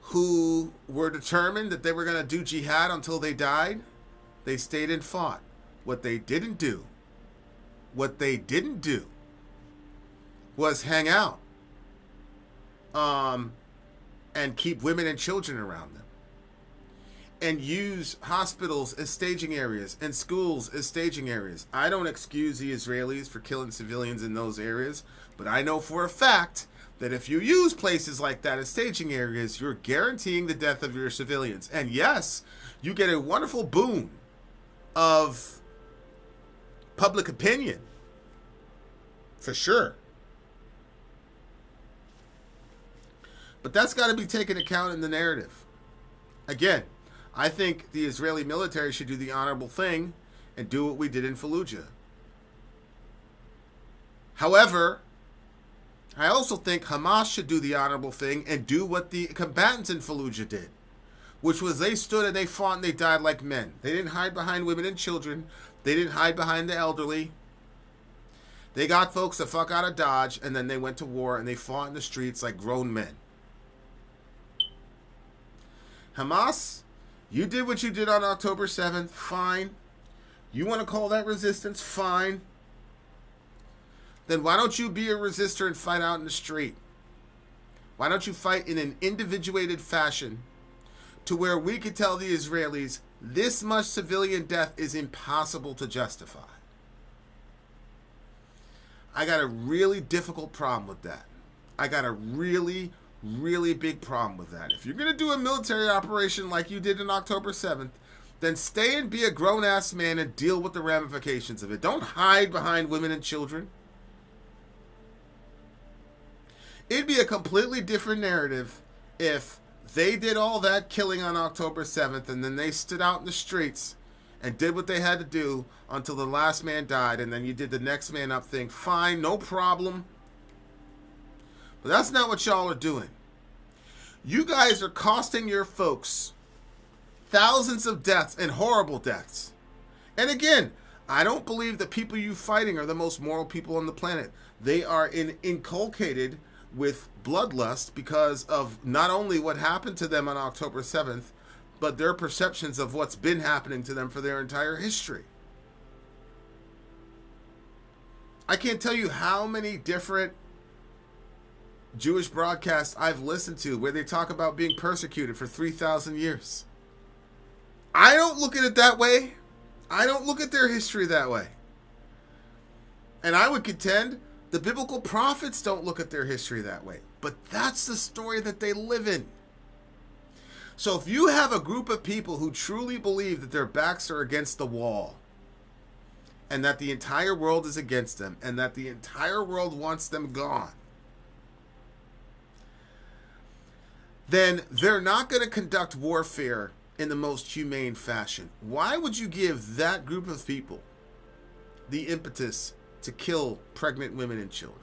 Speaker 1: who were determined that they were going to do jihad until they died, they stayed and fought. What they didn't do was hang out and keep women and children around them, and use hospitals as staging areas and schools as staging areas. I don't excuse the Israelis for killing civilians in those areas, but I know for a fact that if you use places like that as staging areas, you're guaranteeing the death of your civilians. And yes, you get a wonderful boon of public opinion, for sure. But that's got to be taken account in the narrative. Again, I think the Israeli military should do the honorable thing and do what we did in Fallujah. However, I also think Hamas should do the honorable thing and do what the combatants in Fallujah did, which was they stood and they fought and they died like men. They didn't hide behind women and children. They didn't hide behind the elderly. They got folks the fuck out of Dodge, and then they went to war and they fought in the streets like grown men. Hamas, you did what you did on October 7th, fine. You want to call that resistance, fine. Then why don't you be a resistor and fight out in the street? Why don't you fight in an individuated fashion to where we could tell the Israelis this much civilian death is impossible to justify? I got a really difficult problem with that. I got a really big problem with that. If you're going to do a military operation like you did on October 7th, then stay and be a grown-ass man and deal with the ramifications of it. Don't hide behind women and children. It'd be a completely different narrative if they did all that killing on October 7th and then they stood out in the streets and did what they had to do until the last man died, and then you did the next man up thing. Fine, no problem. But that's not what y'all are doing. You guys are costing your folks thousands of deaths and horrible deaths. And again, I don't believe the people you fighting are the most moral people on the planet. They are inculcated with bloodlust because of not only what happened to them on October 7th, but their perceptions of what's been happening to them for their entire history. I can't tell you how many different Jewish broadcasts I've listened to where they talk about being persecuted for 3,000 years. I don't look at it that way. I don't look at their history that way. And I would contend the biblical prophets don't look at their history that way. But that's the story that they live in. So if you have a group of people who truly believe that their backs are against the wall, and that the entire world is against them, and that the entire world wants them gone, then they're not going to conduct warfare in the most humane fashion. Why would you give that group of people the impetus to kill pregnant women and children?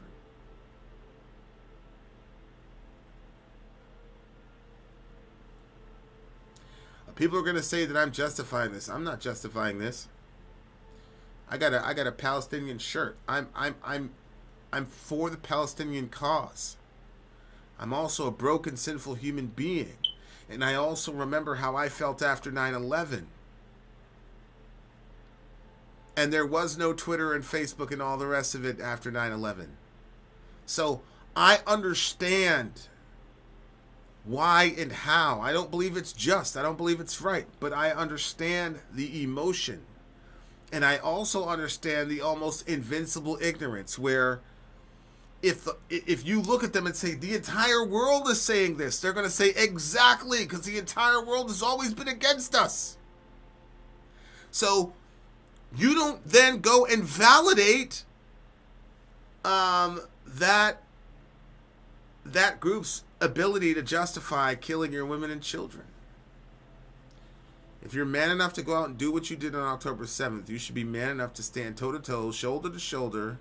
Speaker 1: People are going to say that I'm justifying this. I'm not justifying this. I got a Palestinian shirt. I'm for the Palestinian cause. I'm also a broken, sinful human being. And I also remember how I felt after 9/11. And there was no Twitter and Facebook and all the rest of it after 9/11. So I understand why and how. I don't believe it's just. I don't believe it's right. But I understand the emotion. And I also understand the almost invincible ignorance where if you look at them and say, the entire world is saying this, they're going to say exactly, because the entire world has always been against us. So you don't then go and validate that group's ability to justify killing your women and children. If you're man enough to go out and do what you did on October 7th, you should be man enough to stand toe-to-toe, shoulder-to-shoulder,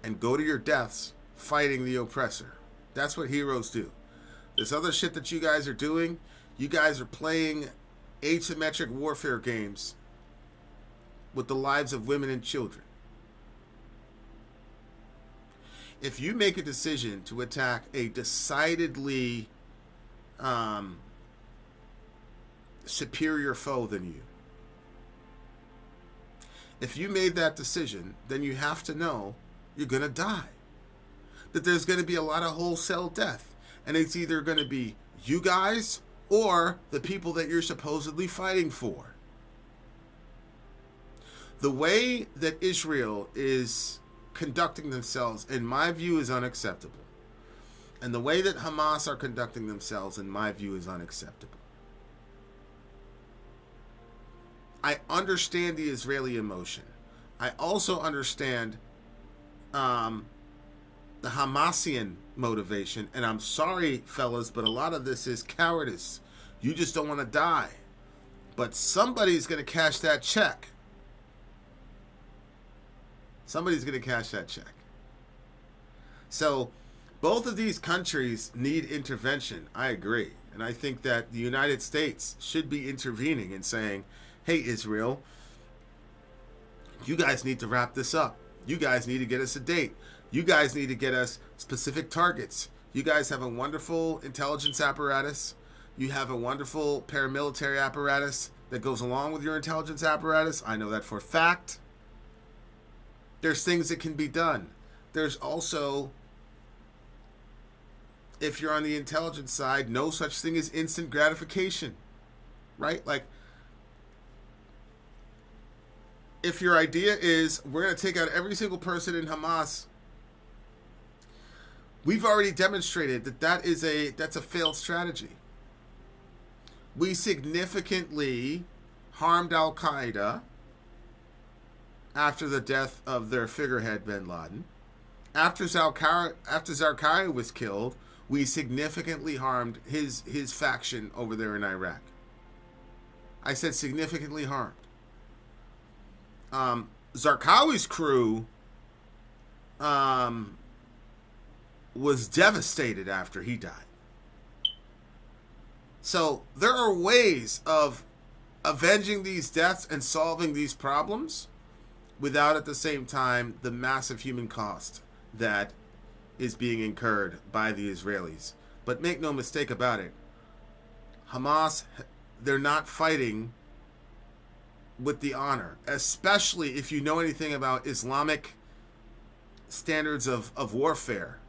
Speaker 1: and go to your deaths fighting the oppressor. That's what heroes do. This other shit that you guys are doing, you guys are playing asymmetric warfare games with the lives of women and children. If you make a decision to attack a decidedly superior foe than you, if you made that decision, then you have to know you're going to die. That there's going to be a lot of wholesale death. And it's either going to be you guys or the people that you're supposedly fighting for. The way that Israel is conducting themselves, in my view, is unacceptable. And the way that Hamas are conducting themselves, in my view, is unacceptable. I understand the Israeli emotion. I also understand the Hamasian motivation. And I'm sorry, fellas, but a lot of this is cowardice. You just don't want to die. But somebody's going to cash that check. Somebody's going to cash that check. So both of these countries need intervention. I agree. And I think that the United States should be intervening and saying, hey, Israel, you guys need to wrap this up. You guys need to get us a date. You guys need to get us specific targets. You guys have a wonderful intelligence apparatus. You have a wonderful paramilitary apparatus that goes along with your intelligence apparatus. I know that for a fact. There's things that can be done. There's also, if you're on the intelligence side, no such thing as instant gratification, right? Like, if your idea is we're going to take out every single person in Hamas, we've already demonstrated that that's a failed strategy. We significantly harmed Al-Qaeda after the death of their figurehead, bin Laden. After Zarqawi was killed, we significantly harmed his faction over there in Iraq. I said significantly harmed. Zarqawi's crew was devastated after he died. So there are ways of avenging these deaths and solving these problems without at the same time the massive human cost that is being incurred by the Israelis. But make no mistake about it, Hamas, they're not fighting with the honor, especially if you know anything about Islamic standards of warfare.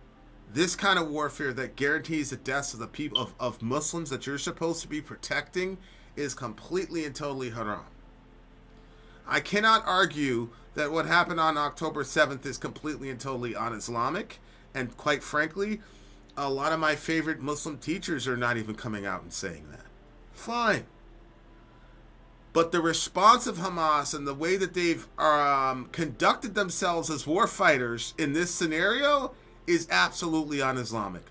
Speaker 1: This kind of warfare that guarantees the deaths of the people of Muslims that you're supposed to be protecting is completely and totally haram. I cannot argue that what happened on October 7th is completely and totally un-Islamic, and quite frankly, a lot of my favorite Muslim teachers are not even coming out and saying that. Fine. But the response of Hamas and the way that they've conducted themselves as war fighters in this scenario is absolutely un-Islamic,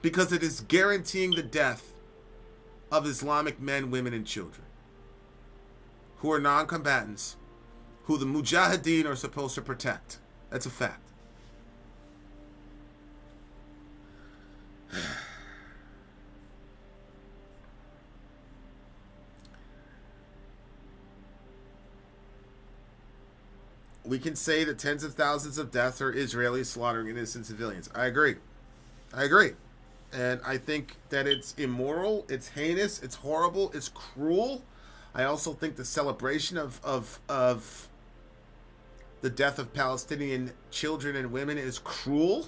Speaker 1: because it is guaranteeing the death of Islamic men, women, and children who are non-combatants, who the Mujahideen are supposed to protect. That's a fact. We can say that tens of thousands of deaths are Israelis slaughtering innocent civilians. I agree. And I think that it's immoral, it's heinous, it's horrible, it's cruel. I also think the celebration of the death of Palestinian children and women is cruel.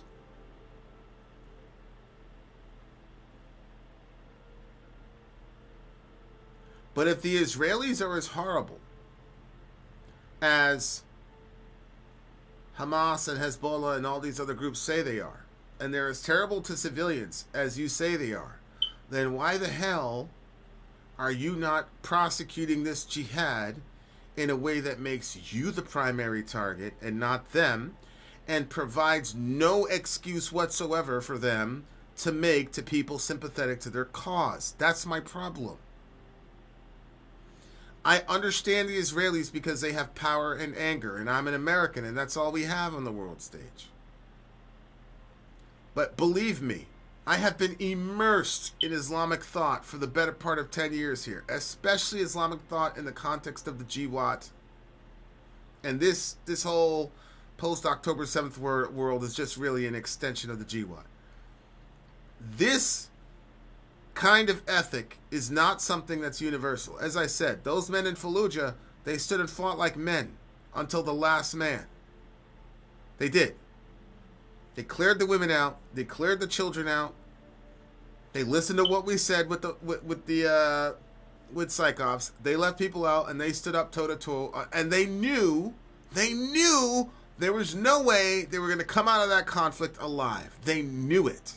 Speaker 1: But if the Israelis are as horrible as Hamas and Hezbollah and all these other groups say they are, and they're as terrible to civilians as you say they are, then why the hell are you not prosecuting this jihad in a way that makes you the primary target and not them, and provides no excuse whatsoever for them to make to people sympathetic to their cause? That's my problem. I understand the Israelis because they have power and anger, and I'm an American, and that's all we have on the world stage. But believe me, I have been immersed in Islamic thought for the better part of 10 years here, especially Islamic thought in the context of the Jihad. And this whole post-October 7th world is just really an extension of the GWOT. This kind of ethic is not something that's universal. As I said, those men in Fallujah, they stood and fought like men until the last man. They did. They cleared the women out. They cleared the children out. They listened to what we said with Psychops. They left people out and they stood up toe to toe. And they knew there was no way they were going to come out of that conflict alive. They knew it.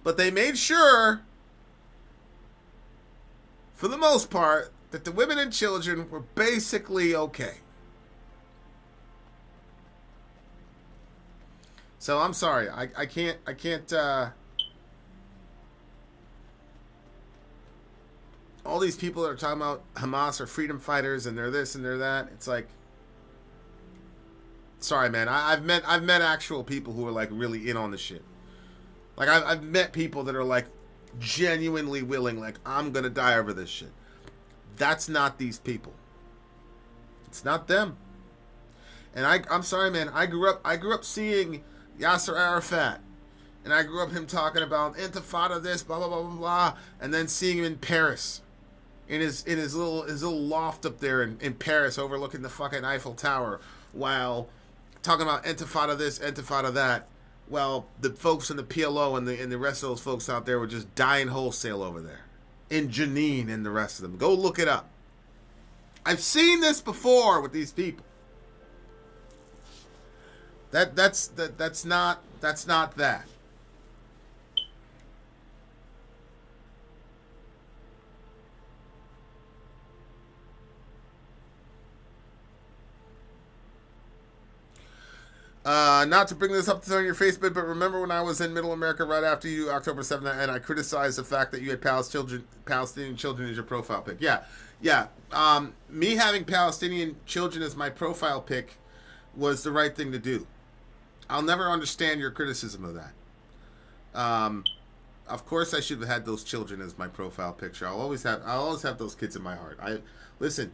Speaker 1: But they made sure, for the most part, that the women and children were basically okay. So I'm sorry, I can't, all these people that are talking about Hamas are freedom fighters and they're this and they're that, it's like, sorry man, I've met actual people who are like really in on the shit. Like I've met people that are like genuinely willing, like I'm gonna die over this shit. That's not these people. It's not them. And I'm sorry man, I grew up seeing Yasser Arafat, and I grew up him talking about Intifada this, blah blah blah blah blah, and then seeing him in Paris, in his little loft up there in Paris, overlooking the fucking Eiffel Tower, while talking about Intifada this, Intifada that. Well, the folks in the PLO and the rest of those folks out there were just dying wholesale over there, in Jenin and the rest of them. Go look it up. I've seen this before with these people. That's not that. Not to bring this up on your Facebook, but remember when I was in Middle America right after you, October 7th, and I criticized the fact that you had Palestinian children as your profile pic. Yeah. Me having Palestinian children as my profile pic was the right thing to do. I'll never understand your criticism of that. Of course, I should have had those children as my profile picture. I'll always have those kids in my heart. Listen.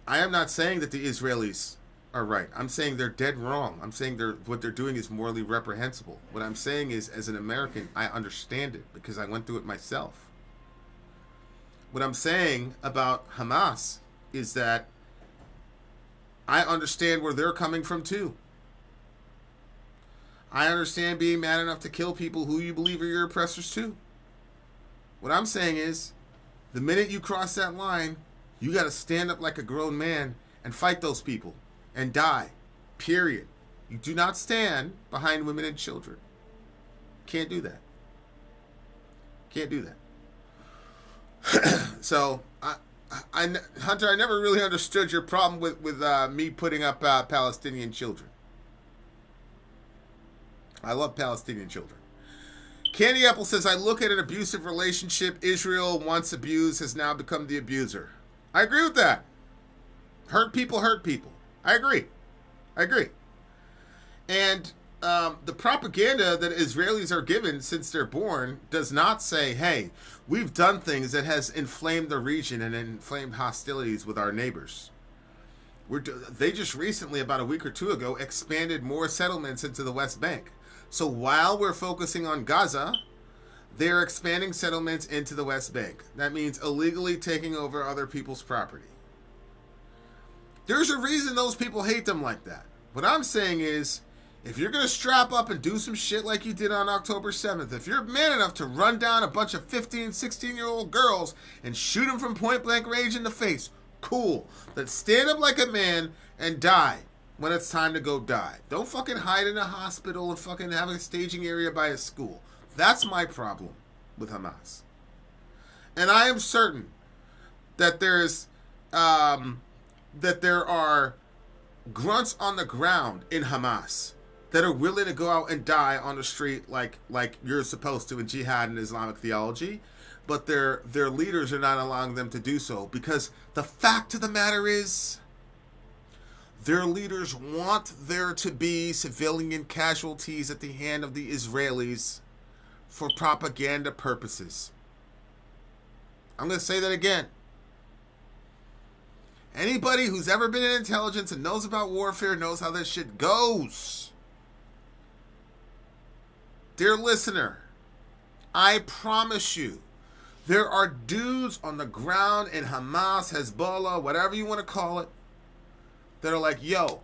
Speaker 1: I am not saying that the Israelis are right. I'm saying they're dead wrong. I'm saying what they're doing is morally reprehensible. What I'm saying is, as an American, I understand it because I went through it myself. What I'm saying about Hamas is that I understand where they're coming from too. I understand being mad enough to kill people who you believe are your oppressors too. What I'm saying is, the minute you cross that line, you got to stand up like a grown man and fight those people and die. Period. You do not stand behind women and children. Can't do that. Can't do that. So, Hunter, I never really understood your problem with me putting up Palestinian children. I love Palestinian children. Candy Apple says, I look at an abusive relationship. Israel, once abused, has now become the abuser. I agree with that. Hurt people hurt people. I agree. And the propaganda that Israelis are given since they're born does not say, hey, we've done things that has inflamed the region and inflamed hostilities with our neighbors. They just recently, about a week or two ago, expanded more settlements into the West Bank. So while we're focusing on Gaza, they're expanding settlements into the West Bank. That means illegally taking over other people's property. There's a reason those people hate them like that. What I'm saying is, if you're going to strap up and do some shit like you did on October 7th, if you're man enough to run down a bunch of 15, 16-year-old girls and shoot them from point-blank range in the face, cool. But stand up like a man and die when it's time to go die. Don't fucking hide in a hospital and fucking have a staging area by a school. That's my problem with Hamas. And I am certain that there are grunts on the ground in Hamas that are willing to go out and die on the street like you're supposed to in jihad and Islamic theology, but their leaders are not allowing them to do so because the fact of the matter is their leaders want there to be civilian casualties at the hand of the Israelis for propaganda purposes. I'm going to say that again. Anybody who's ever been in intelligence and knows about warfare knows how this shit goes. Dear listener, I promise you, there are dudes on the ground in Hamas, Hezbollah, whatever you want to call it, that are like, yo,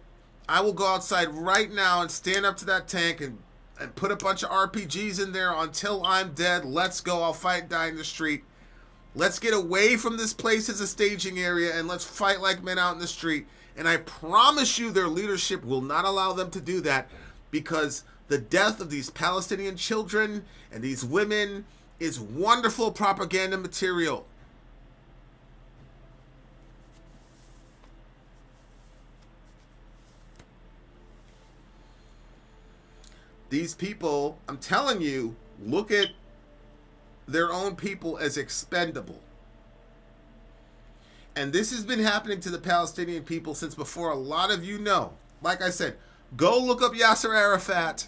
Speaker 1: I will go outside right now and stand up to that tank and put a bunch of RPGs in there until I'm dead. Let's go. I'll fight and die in the street. Let's get away from this place as a staging area and let's fight like men out in the street. And I promise you their leadership will not allow them to do that, because the death of these Palestinian children and these women is wonderful propaganda material. These people, I'm telling you, look at their own people as expendable. And this has been happening to the Palestinian people since before a lot of you know. Like I said, go look up Yasser Arafat.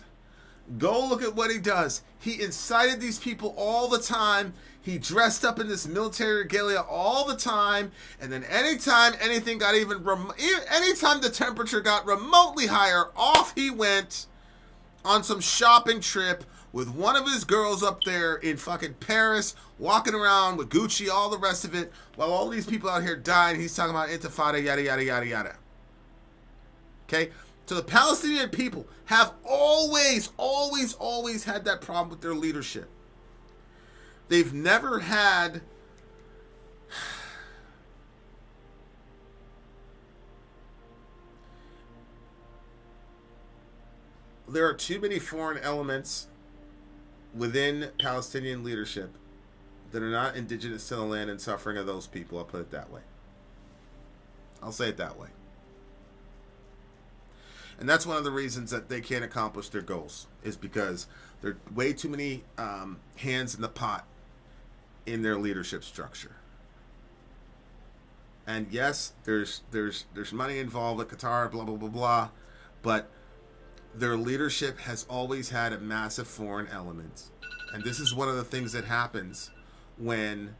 Speaker 1: Go look at what he does. He incited these people all the time. He dressed up in this military regalia all the time. And then anytime anything got anytime the temperature got remotely higher, off he went on some shopping trip with one of his girls up there in fucking Paris, walking around with Gucci, all the rest of it, while all these people out here dying. He's talking about intifada, yada, yada, yada, yada. Okay? So the Palestinian people have always, always, always had that problem with their leadership. They've never had... There are too many foreign elements within Palestinian leadership that are not indigenous to the land and suffering of those people. I'll put it that way. I'll say it that way. And that's one of the reasons that they can't accomplish their goals, is because there are way too many hands in the pot in their leadership structure. And yes, there's money involved with Qatar, blah, blah, blah, blah, but their leadership has always had a massive foreign element. And this is one of the things that happens when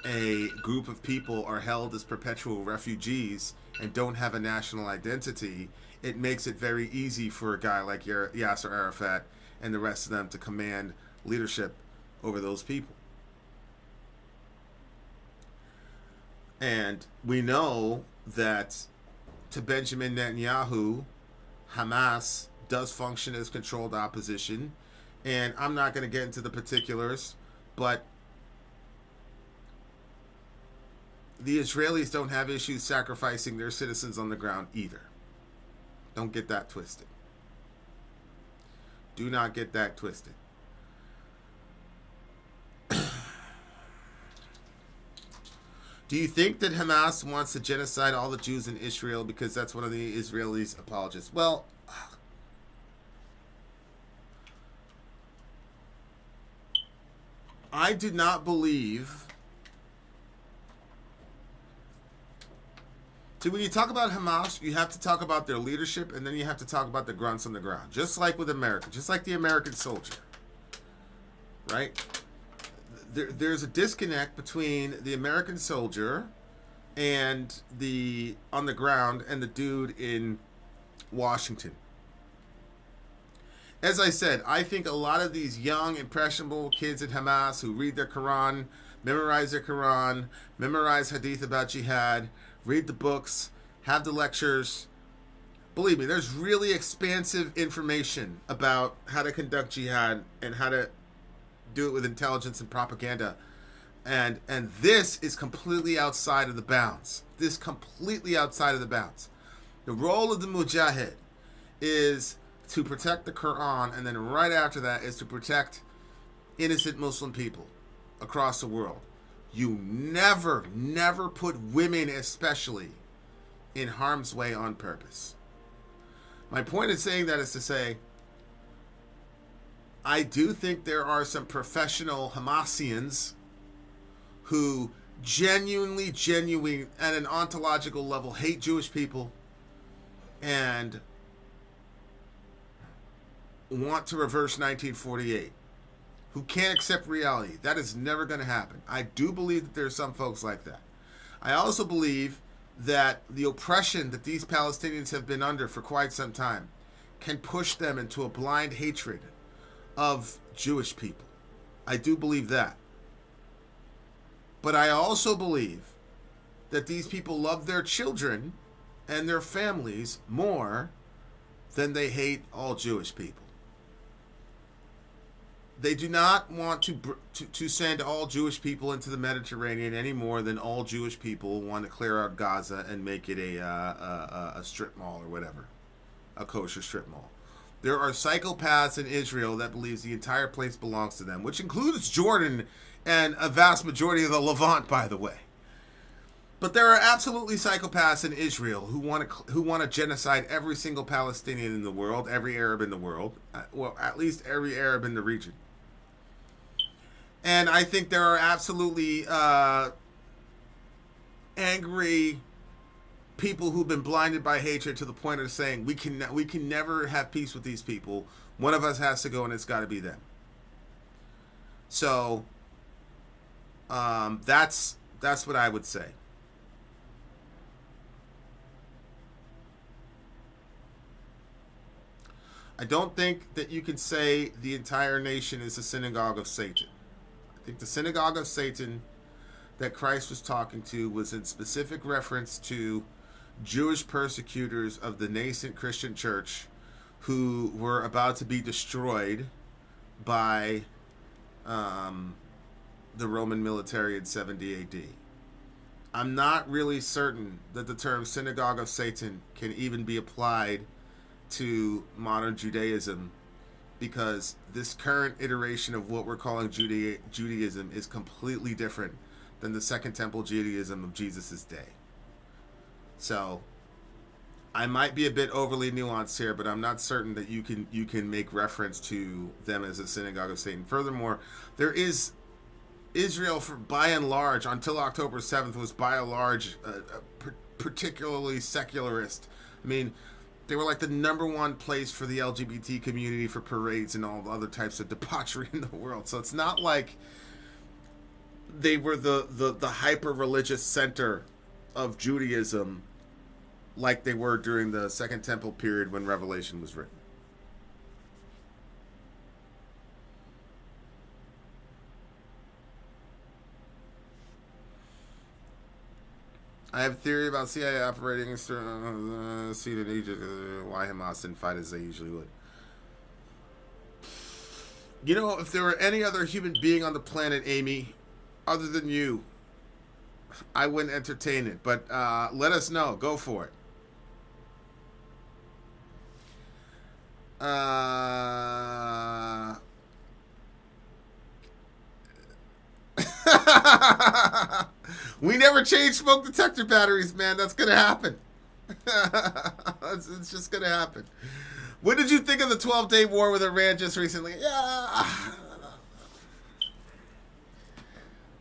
Speaker 1: a group of people are held as perpetual refugees and don't have a national identity. It makes it very easy for a guy like Yasser Arafat and the rest of them to command leadership over those people. And we know that to Benjamin Netanyahu, Hamas does function as controlled opposition. And I'm not going to get into the particulars, but the Israelis don't have issues sacrificing their citizens on the ground either. Don't get that twisted. Do not get that twisted. Do you think that Hamas wants to genocide all the Jews in Israel because that's one of the Israelis' apologists? Well, I do not believe... See, when you talk about Hamas, you have to talk about their leadership, and then you have to talk about the grunts on the ground. Just like with America. Just like the American soldier. Right? There's a disconnect between the American soldier and the on the ground and the dude in Washington. As I said, I think a lot of these young, impressionable kids at Hamas who read their Quran, memorize their Quran, memorize hadith about jihad, read the books, have the lectures. Believe me, there's really expansive information about how to conduct jihad and how to do it with intelligence and propaganda. And this is completely outside of the bounds. This completely outside of the bounds. The role of the mujahid is to protect the Quran, and then right after that is to protect innocent Muslim people across the world. You never put women especially in harm's way on purpose. My point in saying that is to say, I do think there are some professional Hamasians who genuinely, at an ontological level, hate Jewish people and want to reverse 1948, who can't accept reality. That is never going to happen. I do believe that there are some folks like that. I also believe that the oppression that these Palestinians have been under for quite some time can push them into a blind hatred of Jewish people. I do believe that. But I also believe that these people love their children and their families more than they hate all Jewish people. They do not want to send all Jewish people into the Mediterranean any more than all Jewish people want to clear out Gaza and make it a strip mall or whatever, a kosher strip mall. There are psychopaths in Israel that believes the entire place belongs to them, which includes Jordan and a vast majority of the Levant, by the way. But there are absolutely psychopaths in Israel who want to genocide every single Palestinian in the world, every Arab in the world, well, at least every Arab in the region. And I think there are absolutely angry people who've been blinded by hatred to the point of saying we can never have peace with these people. One of us has to go, and it's got to be them. So that's what I would say. I don't think that you can say the entire nation is a synagogue of Satan. I think the synagogue of Satan that Christ was talking to was in specific reference to Jewish persecutors of the nascent Christian church who were about to be destroyed by the Roman military in 70 AD. I'm not really certain that the term synagogue of Satan can even be applied to modern Judaism, because this current iteration of what we're calling Judaism is completely different than the Second Temple Judaism of Jesus' day. So I might be a bit overly nuanced here, but I'm not certain that you can make reference to them as a synagogue of Satan. Furthermore, there is Israel, by and large, until October 7th, was by and large particularly secularist. I mean, they were like the number one place for the LGBT community for parades and all the other types of debauchery in the world. So it's not like they were the hyper-religious center of Judaism like they were during the Second Temple period when Revelation was written. I have a theory about CIA operating seat in Egypt, why Hamas didn't fight as they usually would. You know, if there were any other human being on the planet, Amy, other than you, I wouldn't entertain it. But let us know. Go for it. We never change smoke detector batteries, man. That's going to happen. It's just going to happen. What did you think of the 12-day war with Iran just recently? Yeah.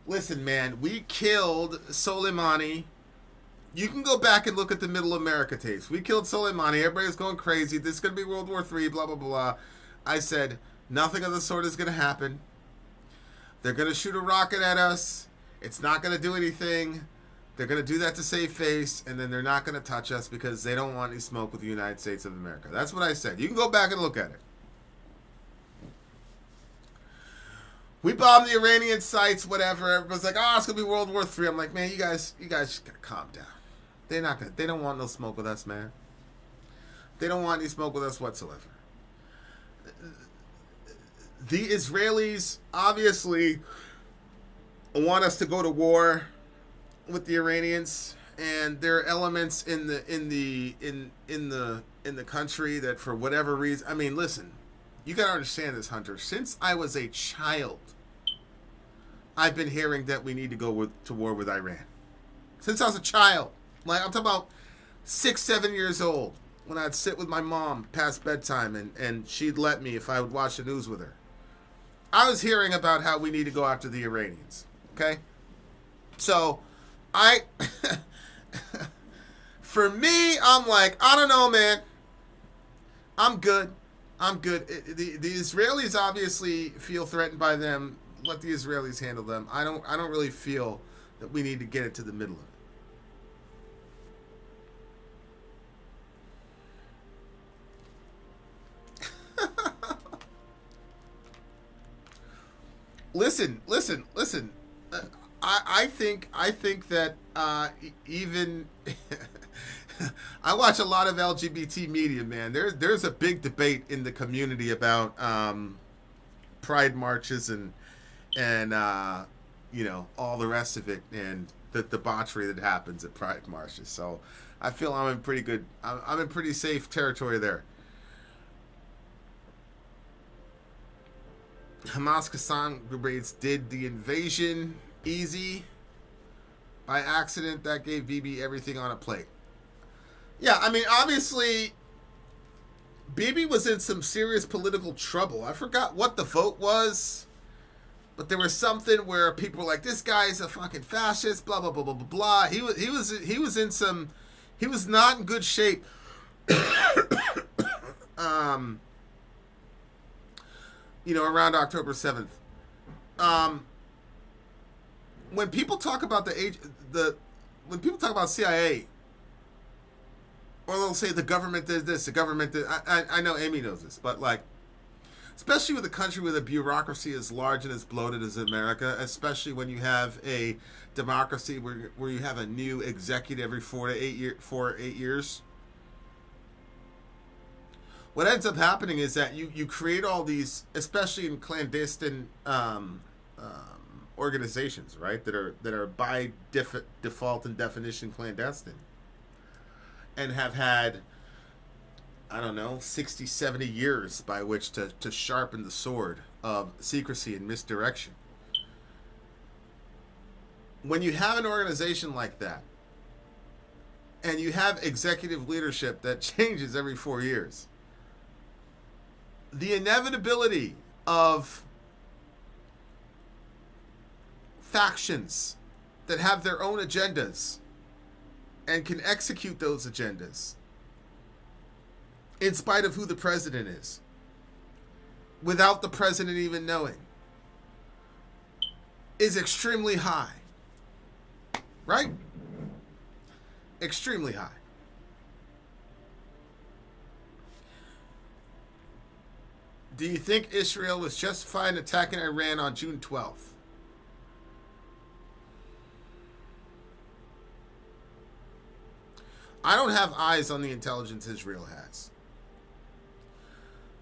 Speaker 1: Listen, man, we killed Soleimani. You can go back and look at the Middle America tapes. We killed Soleimani. Everybody's going crazy. This is going to be World War III, blah, blah, blah. I said, nothing of the sort is going to happen. They're going to shoot a rocket at us. It's not going to do anything. They're going to do that to save face, and then they're not going to touch us because they don't want any smoke with the United States of America. That's what I said. You can go back and look at it. We bombed the Iranian sites, whatever. Everybody's like, oh, it's going to be World War III. I'm like, man, you guys just got to calm down. They don't want no smoke with us, man. They don't want any smoke with us whatsoever. The Israelis obviously want us to go to war with the Iranians, and there are elements in the country that, for whatever reason, I mean, listen, you gotta understand this, Hunter. Since I was a child, I've been hearing that we need to go to war with Iran. Since I was a child, like I'm talking about 6, 7 years old, when I'd sit with my mom past bedtime, and she'd let me if I would watch the news with her. I was hearing about how we need to go after the Iranians. Okay? So, for me, I'm like, I don't know, man. I'm good. The Israelis obviously feel threatened by them. Let the Israelis handle them. I don't really feel that we need to get into the middle of it. Listen. I think that even I watch a lot of LGBT media, man. There's a big debate in the community about pride marches and all the rest of it, and the debauchery that happens at pride marches. So I feel I'm in pretty good. I'm in pretty safe territory there. Hamas Qassam brigades did the invasion easy by accident. That gave Bibi everything on a plate. Yeah, I mean, obviously, Bibi was in some serious political trouble. I forgot what the vote was, but there was something where people were like, "This guy's a fucking fascist." Blah blah blah blah blah blah. He was in some. He was not in good shape. Around October 7th. When people talk about when people talk about CIA, or they'll say the government did this, the government did. I know Amy knows this, but like, especially with a country with a bureaucracy as large and as bloated as America, especially when you have a democracy where you have a new executive every 4 to 8 years. What ends up happening is that you create all these, especially in clandestine organizations, right? That are by default and definition clandestine, and have had, I don't know, 60, 70 years by which to sharpen the sword of secrecy and misdirection. When you have an organization like that, and you have executive leadership that changes every 4 years, the inevitability of factions that have their own agendas and can execute those agendas in spite of who the president is, without the president even knowing, is extremely high. Right? Extremely high. Do you think Israel was justified in attacking Iran on June 12th? I don't have eyes on the intelligence Israel has.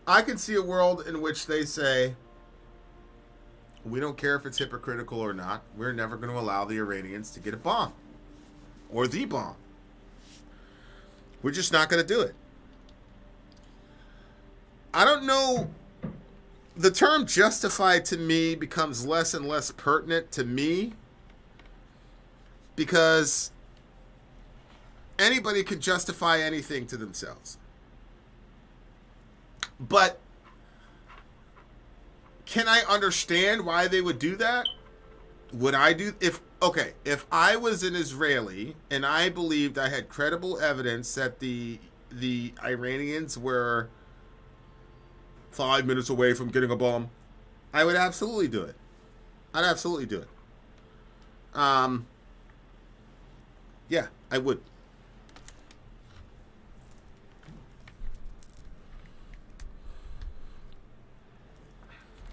Speaker 1: I can see a world in which they say, we don't care if it's hypocritical or not. We're never going to allow the Iranians to get a bomb. Or the bomb. We're just not going to do it. I don't know. The term justified to me becomes less and less pertinent to me, because anybody can justify anything to themselves. But can I understand why they would do that? Would I do if I was an Israeli and I believed I had credible evidence that the Iranians were 5 minutes away from getting a bomb, I would absolutely do it. I'd absolutely do it. Yeah, I would.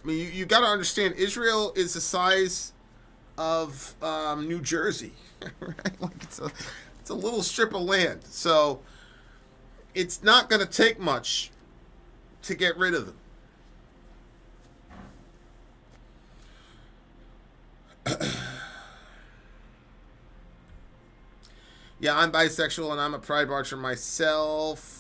Speaker 1: I mean, you got to understand, Israel is the size of New Jersey, right? Like it's a little strip of land, so it's not going to take much to get rid of them. Yeah, I'm bisexual and I'm a pride marcher myself.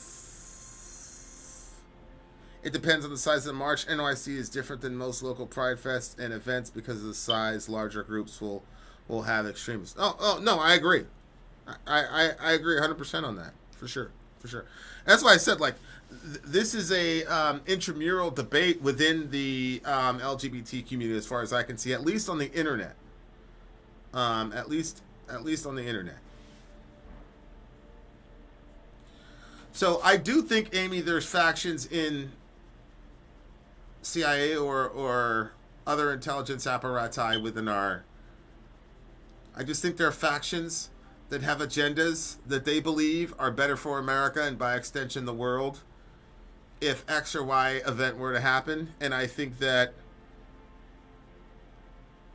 Speaker 1: It depends on the size of the march. NYC is different than most local pride fests and events because of the size. Larger groups will have extremists. Oh no, I agree. I agree 100% on that, for sure. That's why I said, like, this is a intramural debate within the LGBT community, as far as I can see, at least on the internet. At least on the internet. So I do think, Amy, there's factions in CIA or other intelligence apparati within our. I just think there are factions that have agendas that they believe are better for America and by extension the world if X or Y event were to happen. And I think that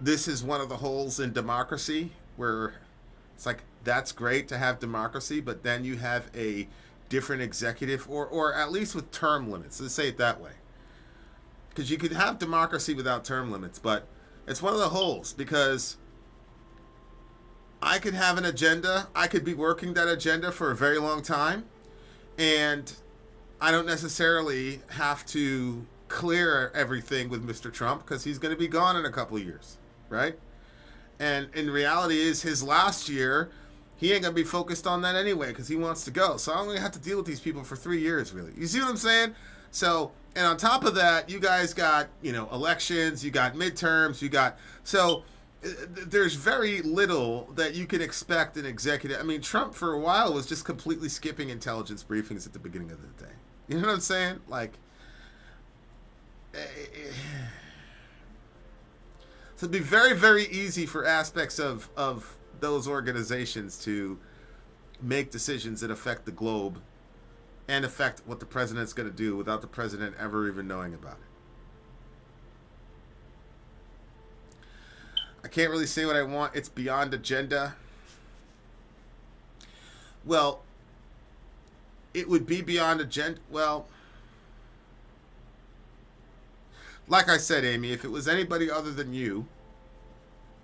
Speaker 1: this is one of the holes in democracy where it's like, that's great to have democracy, but then you have a different executive, or at least with term limits. Let's say it that way. Because you could have democracy without term limits, but it's one of the holes, because I could have an agenda. I could be working that agenda for a very long time, and I don't necessarily have to clear everything with Mr. Trump because he's going to be gone in a couple of years, right? And in reality is his last year, he ain't going to be focused on that anyway because he wants to go. So I'm going to have to deal with these people for 3 years, really. You see what I'm saying? So, and on top of that, you guys got, elections, you got midterms, so there's very little that you can expect an executive. I mean, Trump for a while was just completely skipping intelligence briefings at the beginning of the day. You know what I'm saying? Like, so it'd be very, very easy for aspects of those organizations to make decisions that affect the globe and affect what the president's going to do without the president ever even knowing about it. I can't really say what I want. It's beyond agenda. Well, it would be beyond agenda. Well, like I said, Amy, if it was anybody other than you,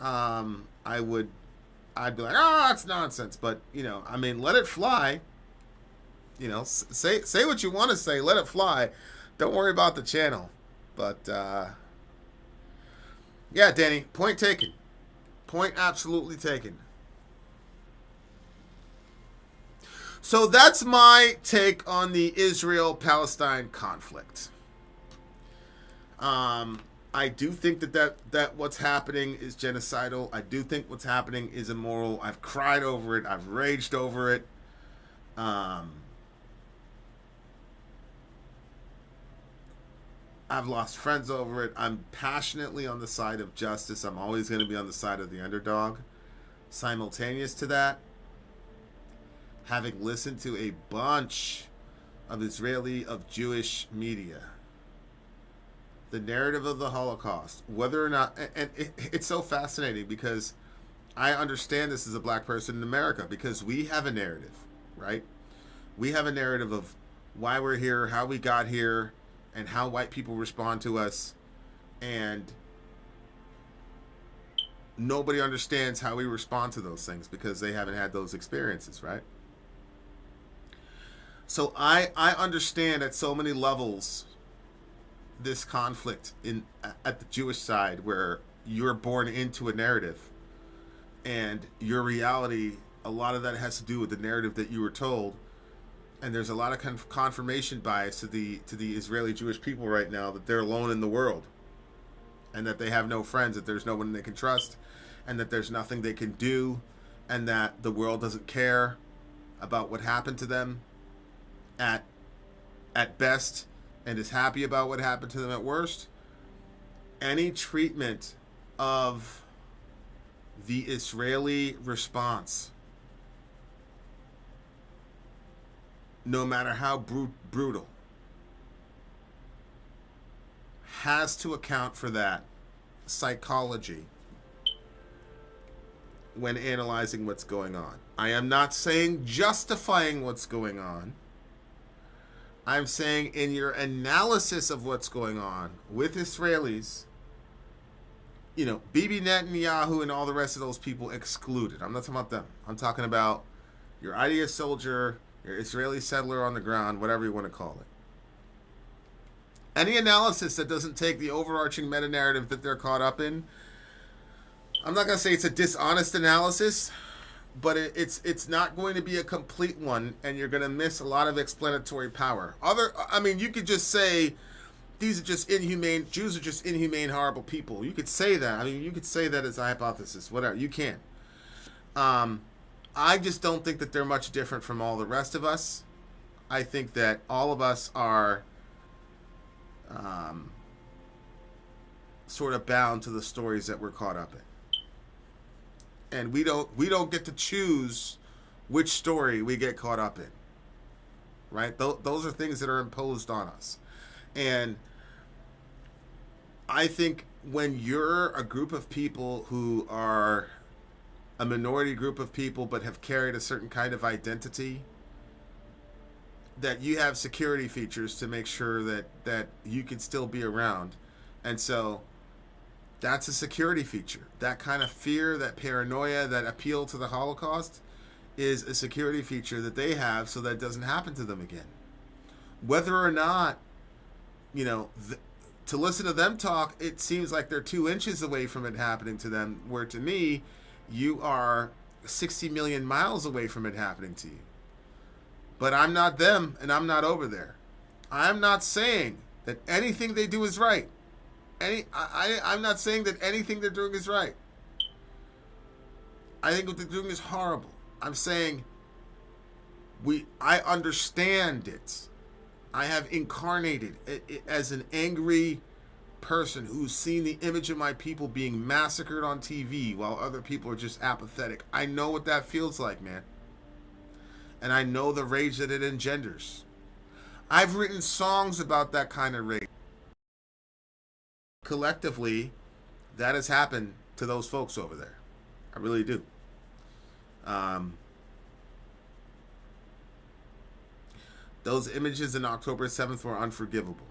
Speaker 1: I'd be like, oh, that's nonsense. But, let it fly. Say what you want to say. Let it fly. Don't worry about the channel. But, yeah, Danny, point taken. Point absolutely taken. So that's my take on the Israel-Palestine conflict. I do think that what's happening is genocidal. I do think what's happening is immoral. I've cried over it. I've raged over it. I've lost friends over it. I'm passionately on the side of justice. I'm always going to be on the side of the underdog. Simultaneous to that, having listened to a bunch of Jewish media, the narrative of the Holocaust, whether or not, and it's so fascinating because I understand this as a black person in America because we have a narrative, right? We have a narrative of why we're here, how we got here, and how white people respond to us, and nobody understands how we respond to those things because they haven't had those experiences, right? So I understand at so many levels this conflict at the Jewish side where you're born into a narrative and your reality, a lot of that has to do with the narrative that you were told. And there's a lot of confirmation bias to the Israeli Jewish people right now that they're alone in the world and that they have no friends, that there's no one they can trust, and that there's nothing they can do, and that the world doesn't care about what happened to them at best and is happy about what happened to them at worst. Any treatment of the Israeli response, no matter how brutal, has to account for that psychology when analyzing what's going on. I am not saying justifying what's going on. I'm saying in your analysis of what's going on with Israelis, Bibi Netanyahu and all the rest of those people excluded. I'm not talking about them. I'm talking about your IDF soldier, your Israeli settler on the ground, whatever you want to call it. Any analysis that doesn't take the overarching meta-narrative that they're caught up in, I'm not going to say it's a dishonest analysis, but it's not going to be a complete one, and you're going to miss a lot of explanatory power. You could just say, these are just inhumane, Jews are just inhumane, horrible people. You could say that. You could say that as a hypothesis, whatever. You can. I just don't think that they're much different from all the rest of us. I think that all of us are sort of bound to the stories that we're caught up in. And we don't get to choose which story we get caught up in. Right? Those are things that are imposed on us. And I think when you're a group of people who are a minority group of people but have carried a certain kind of identity, that you have security features to make sure that you can still be around. And so that's a security feature. That kind of fear, that paranoia, that appeal to the Holocaust is a security feature that they have so that it doesn't happen to them again. Whether or not, to listen to them talk, it seems like they're 2 inches away from it happening to them, where to me, you are 60 million miles away from it happening to you. But I'm not them, and I'm not over there. I'm not saying that anything they do is right. I'm not saying that anything they're doing is right. I think what they're doing is horrible. I'm saying I understand it. I have incarnated it as an angry person who's seen the image of my people being massacred on TV while other people are just apathetic. I know what that feels like, man. And I know the rage that it engenders. I've written songs about that kind of rage. Collectively, that has happened to those folks over there. I really do. Those images in October 7th were unforgivable.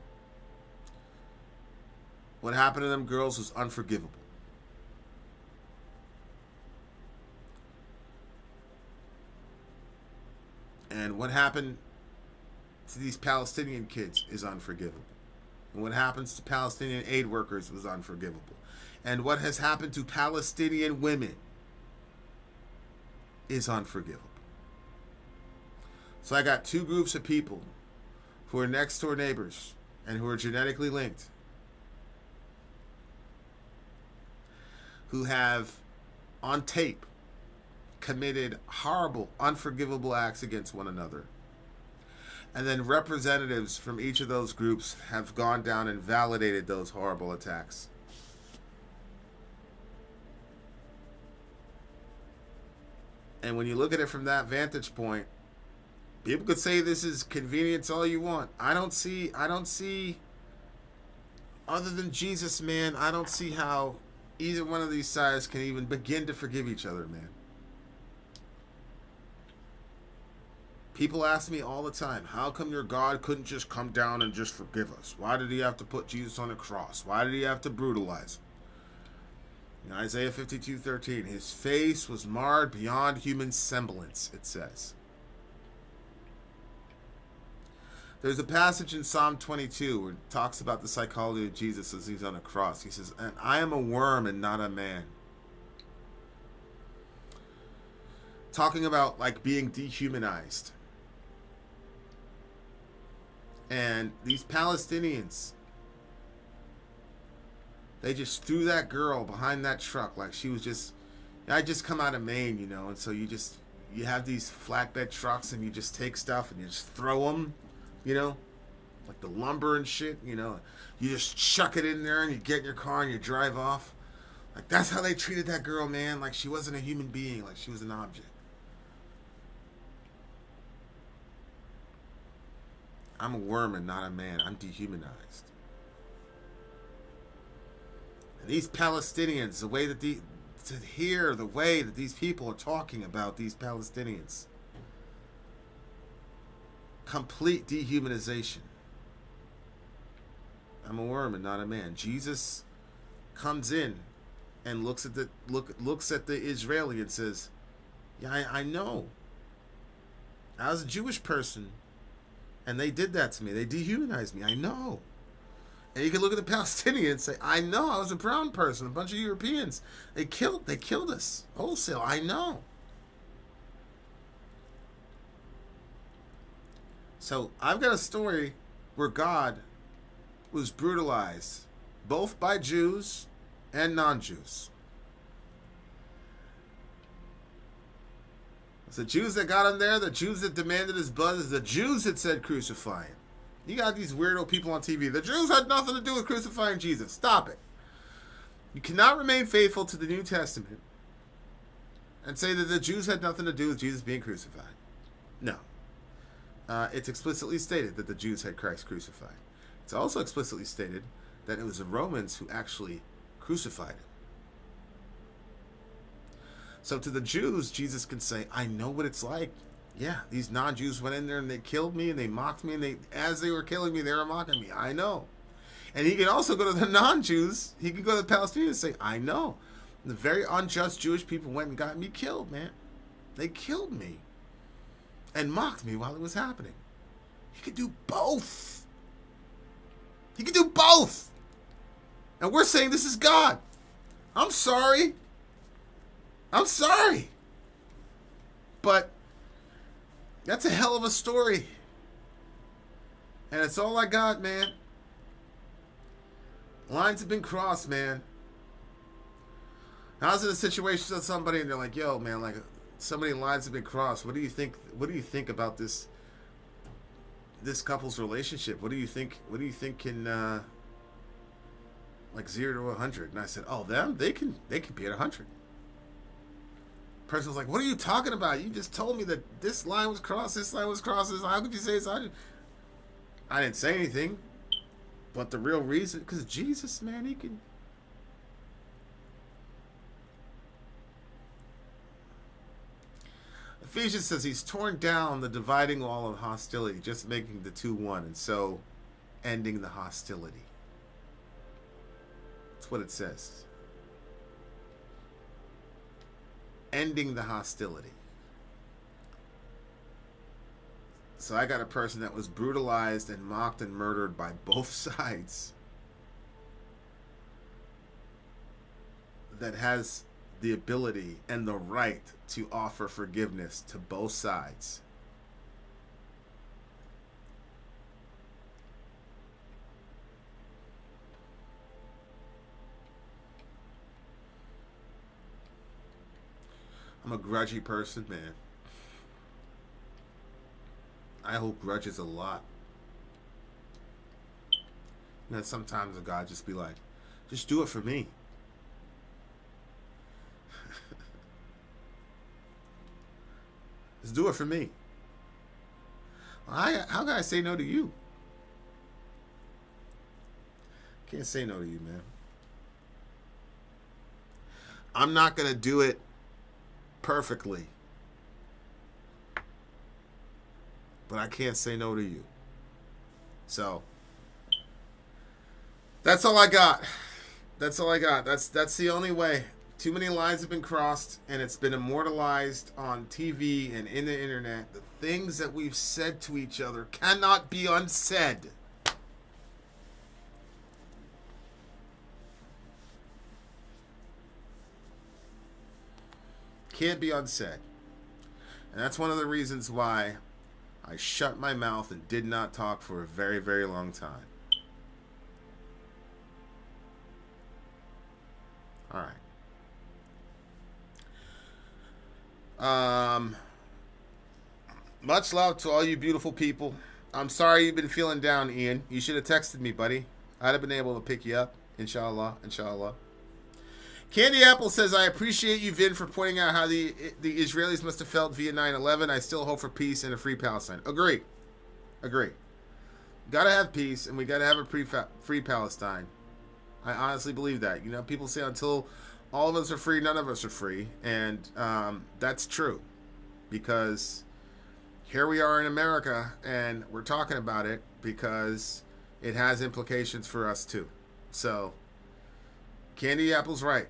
Speaker 1: What happened to them girls was unforgivable. And what happened to these Palestinian kids is unforgivable. And what happens to Palestinian aid workers was unforgivable. And what has happened to Palestinian women is unforgivable. So I got 2 groups of people who are next door neighbors and who are genetically linked, who have, on tape, committed horrible, unforgivable acts against one another. And then representatives from each of those groups have gone down and validated those horrible attacks. And when you look at it from that vantage point, people could say this is convenience all you want. I don't see, other than Jesus, man, I don't see how either one of these sides can even begin to forgive each other, man. People ask me all the time, how come your God couldn't just come down and just forgive us? Why did he have to put Jesus on a cross? Why did he have to brutalize him? In Isaiah 52:13, his face was marred beyond human semblance, it says. There's a passage in Psalm 22 where it talks about the psychology of Jesus as he's on a cross. He says, and I am a worm and not a man. Talking about like being dehumanized. And these Palestinians, they just threw that girl behind that truck like she was just, I just come out of Maine, and so you have these flatbed trucks and you just take stuff and you just throw them, like the lumber and shit, you just chuck it in there and you get in your car and you drive off. Like that's how they treated that girl, man, like she wasn't a human being, like she was an object. I'm a worm and not a man. I'm dehumanized. And these Palestinians, the way that to hear the way that these people are talking about these Palestinians, complete dehumanization. I'm a worm and not a man. Jesus comes in and looks at the Israeli and says, "Yeah, I know. I was a Jewish person." And they did that to me. They dehumanized me. I know. And you can look at the Palestinians and say, I know. I was a brown person. A bunch of Europeans. They killed us wholesale. I know. So I've got a story where God was brutalized, both by Jews and non-Jews. It's the Jews that got him there, the Jews that demanded his blood, it's the Jews that said crucify him. You got these weirdo people on TV. The Jews had nothing to do with crucifying Jesus. Stop it. You cannot remain faithful to the New Testament and say that the Jews had nothing to do with Jesus being crucified. No. It's explicitly stated that the Jews had Christ crucified. It's also explicitly stated that it was the Romans who actually crucified him. So to the Jews, Jesus can say, I know what it's like. Yeah, these non-Jews went in there and they killed me and they mocked me, and as they were killing me, they were mocking me. I know. And he can also go to the non-Jews. He can go to the Palestinians and say, I know. The very unjust Jewish people went and got me killed, man. They killed me and mocked me while it was happening. He could do both. He could do both. And we're saying this is God. I'm sorry. I'm sorry. But that's a hell of a story. And it's all I got, man. Lines have been crossed, man. I was in a situation with somebody and they're like, yo, man, like so many lines have been crossed. What do you think about this couple's relationship? What do you think can like 0 to 100? And I said, oh, they can be at 100. The person was like, what are you talking about? You just told me that this line was crossed, this line was crossed. How could you say it's 100? I didn't say anything. But the real reason, because Jesus, man, he can. Ephesians says he's torn down the dividing wall of hostility, just making the two one, and so ending the hostility. That's what it says. Ending the hostility. So I got a person that was brutalized and mocked and murdered by both sides, that has the ability and the right to offer forgiveness to both sides. I'm a grudgy person, man. I hold grudges a lot. And then sometimes God just be like, just do it for me. Just do it for me. How can I say no to you? Can't say no to you, man. I'm not going to do it perfectly. But I can't say no to you. So that's all I got. That's all I got. That's the only way. Too many lines have been crossed, and it's been immortalized on TV and in the internet. The things that we've said to each other cannot be unsaid. Can't be unsaid. And that's one of the reasons why I shut my mouth and did not talk for a very, very long time. All right. Much love to all you beautiful people. I'm sorry you've been feeling down, Ian. You should have texted me, buddy. I'd have been able to pick you up. Inshallah. Inshallah. Candy Apple says, I appreciate you, Vin, for pointing out how the Israelis must have felt via 9/11. I still hope for peace and a free Palestine. Agree. Gotta have peace, and we gotta have a free Palestine. I honestly believe that. You know, people say until all of us are free, none of us are free. And that's true. Because here we are in America, and we're talking about it because it has implications for us too. So, Candy Apple's right.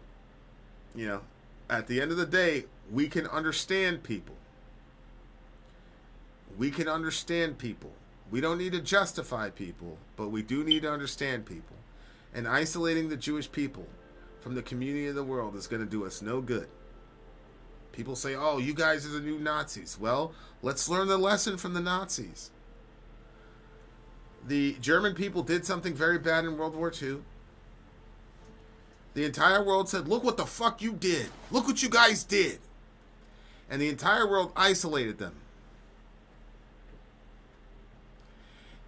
Speaker 1: You know, at the end of the day, we can understand people. We can understand people. We don't need to justify people, but we do need to understand people. And isolating the Jewish people from the community of the world is going to do us no good. People say, oh, you guys are the new Nazis. Well, let's learn the lesson from the Nazis. The German people did something very bad in World War II. The entire world said, look what the fuck you did. Look what you guys did. And the entire world isolated them.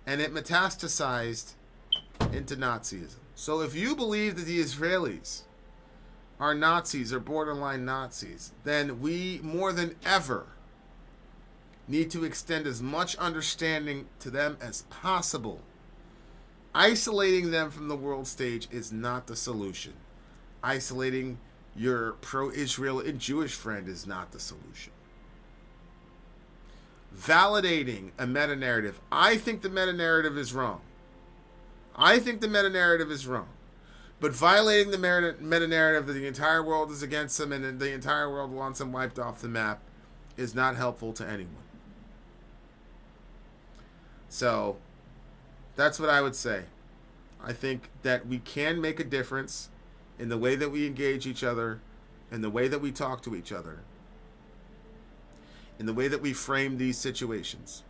Speaker 1: And it metastasized into Nazism. So if you believe that the Israelis are Nazis or borderline Nazis, then we more than ever need to extend as much understanding to them as possible Isolating them from the world stage is not the solution. Isolating your pro-Israel and Jewish friend is not the solution. Validating a meta-narrative. I think the meta-narrative is wrong. But violating the meta-narrative that the entire world is against them and the entire world wants them wiped off the map is not helpful to anyone. So, that's what I would say. I think that we can make a difference in the way that we engage each other, in the way that we talk to each other, in the way that we frame these situations.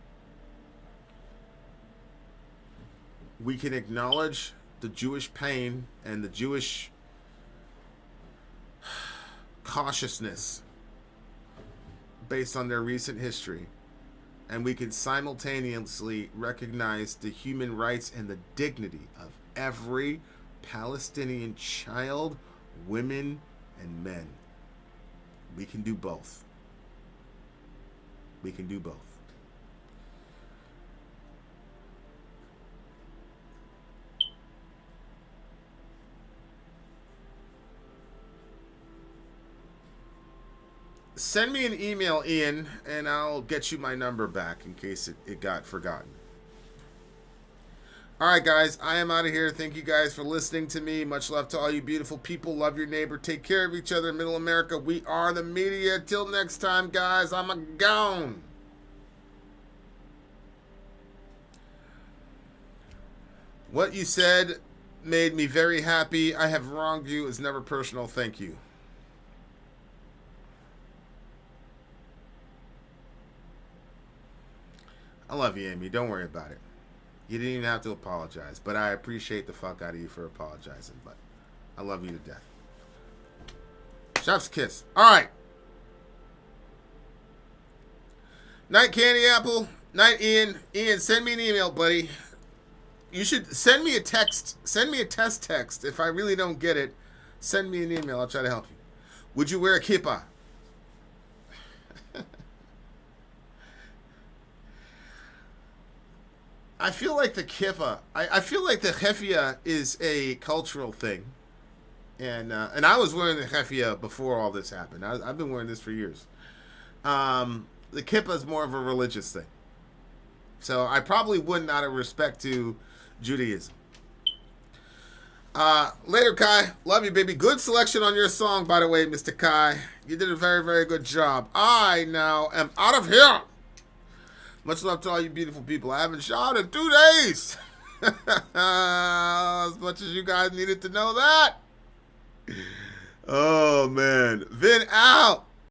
Speaker 1: We can acknowledge the Jewish pain and the Jewish cautiousness based on their recent history. And we can simultaneously recognize the human rights and the dignity of every Palestinian child, women, and men. We can do both. We can do both. Send me an email, Ian, and I'll get you my number back in case it got forgotten. All right, guys, I am out of here. Thank you guys for listening to me. Much love to all you beautiful people. Love your neighbor. Take care of each other. Middle America, we are the media. Till next time, guys, I'm a gone. What you said made me very happy. I have wronged you. It's never personal. Thank you. I love you, Amy. Don't worry about it. You didn't even have to apologize, but I appreciate the fuck out of you for apologizing, but I love you to death. Chef's kiss. All right. Night, Candy Apple. Night, Ian. Ian, send me an email, buddy. You should send me a text. Send me a test text. If I really don't get it, send me an email. I'll try to help you. Would you wear a kippah? I feel like the kippah, I feel like the heffia is a cultural thing. And I was wearing the heffia before all this happened. I've been wearing this for years. The kippah is more of a religious thing. So I probably wouldn't out of respect to Judaism. Later, Kai. Love you, baby. Good selection on your song, by the way, Mr. Kai. You did a very, very good job. I now am out of here. Much love to all you beautiful people. I haven't showered in 2 days. As much as you guys needed to know that. Oh, man. Vin out.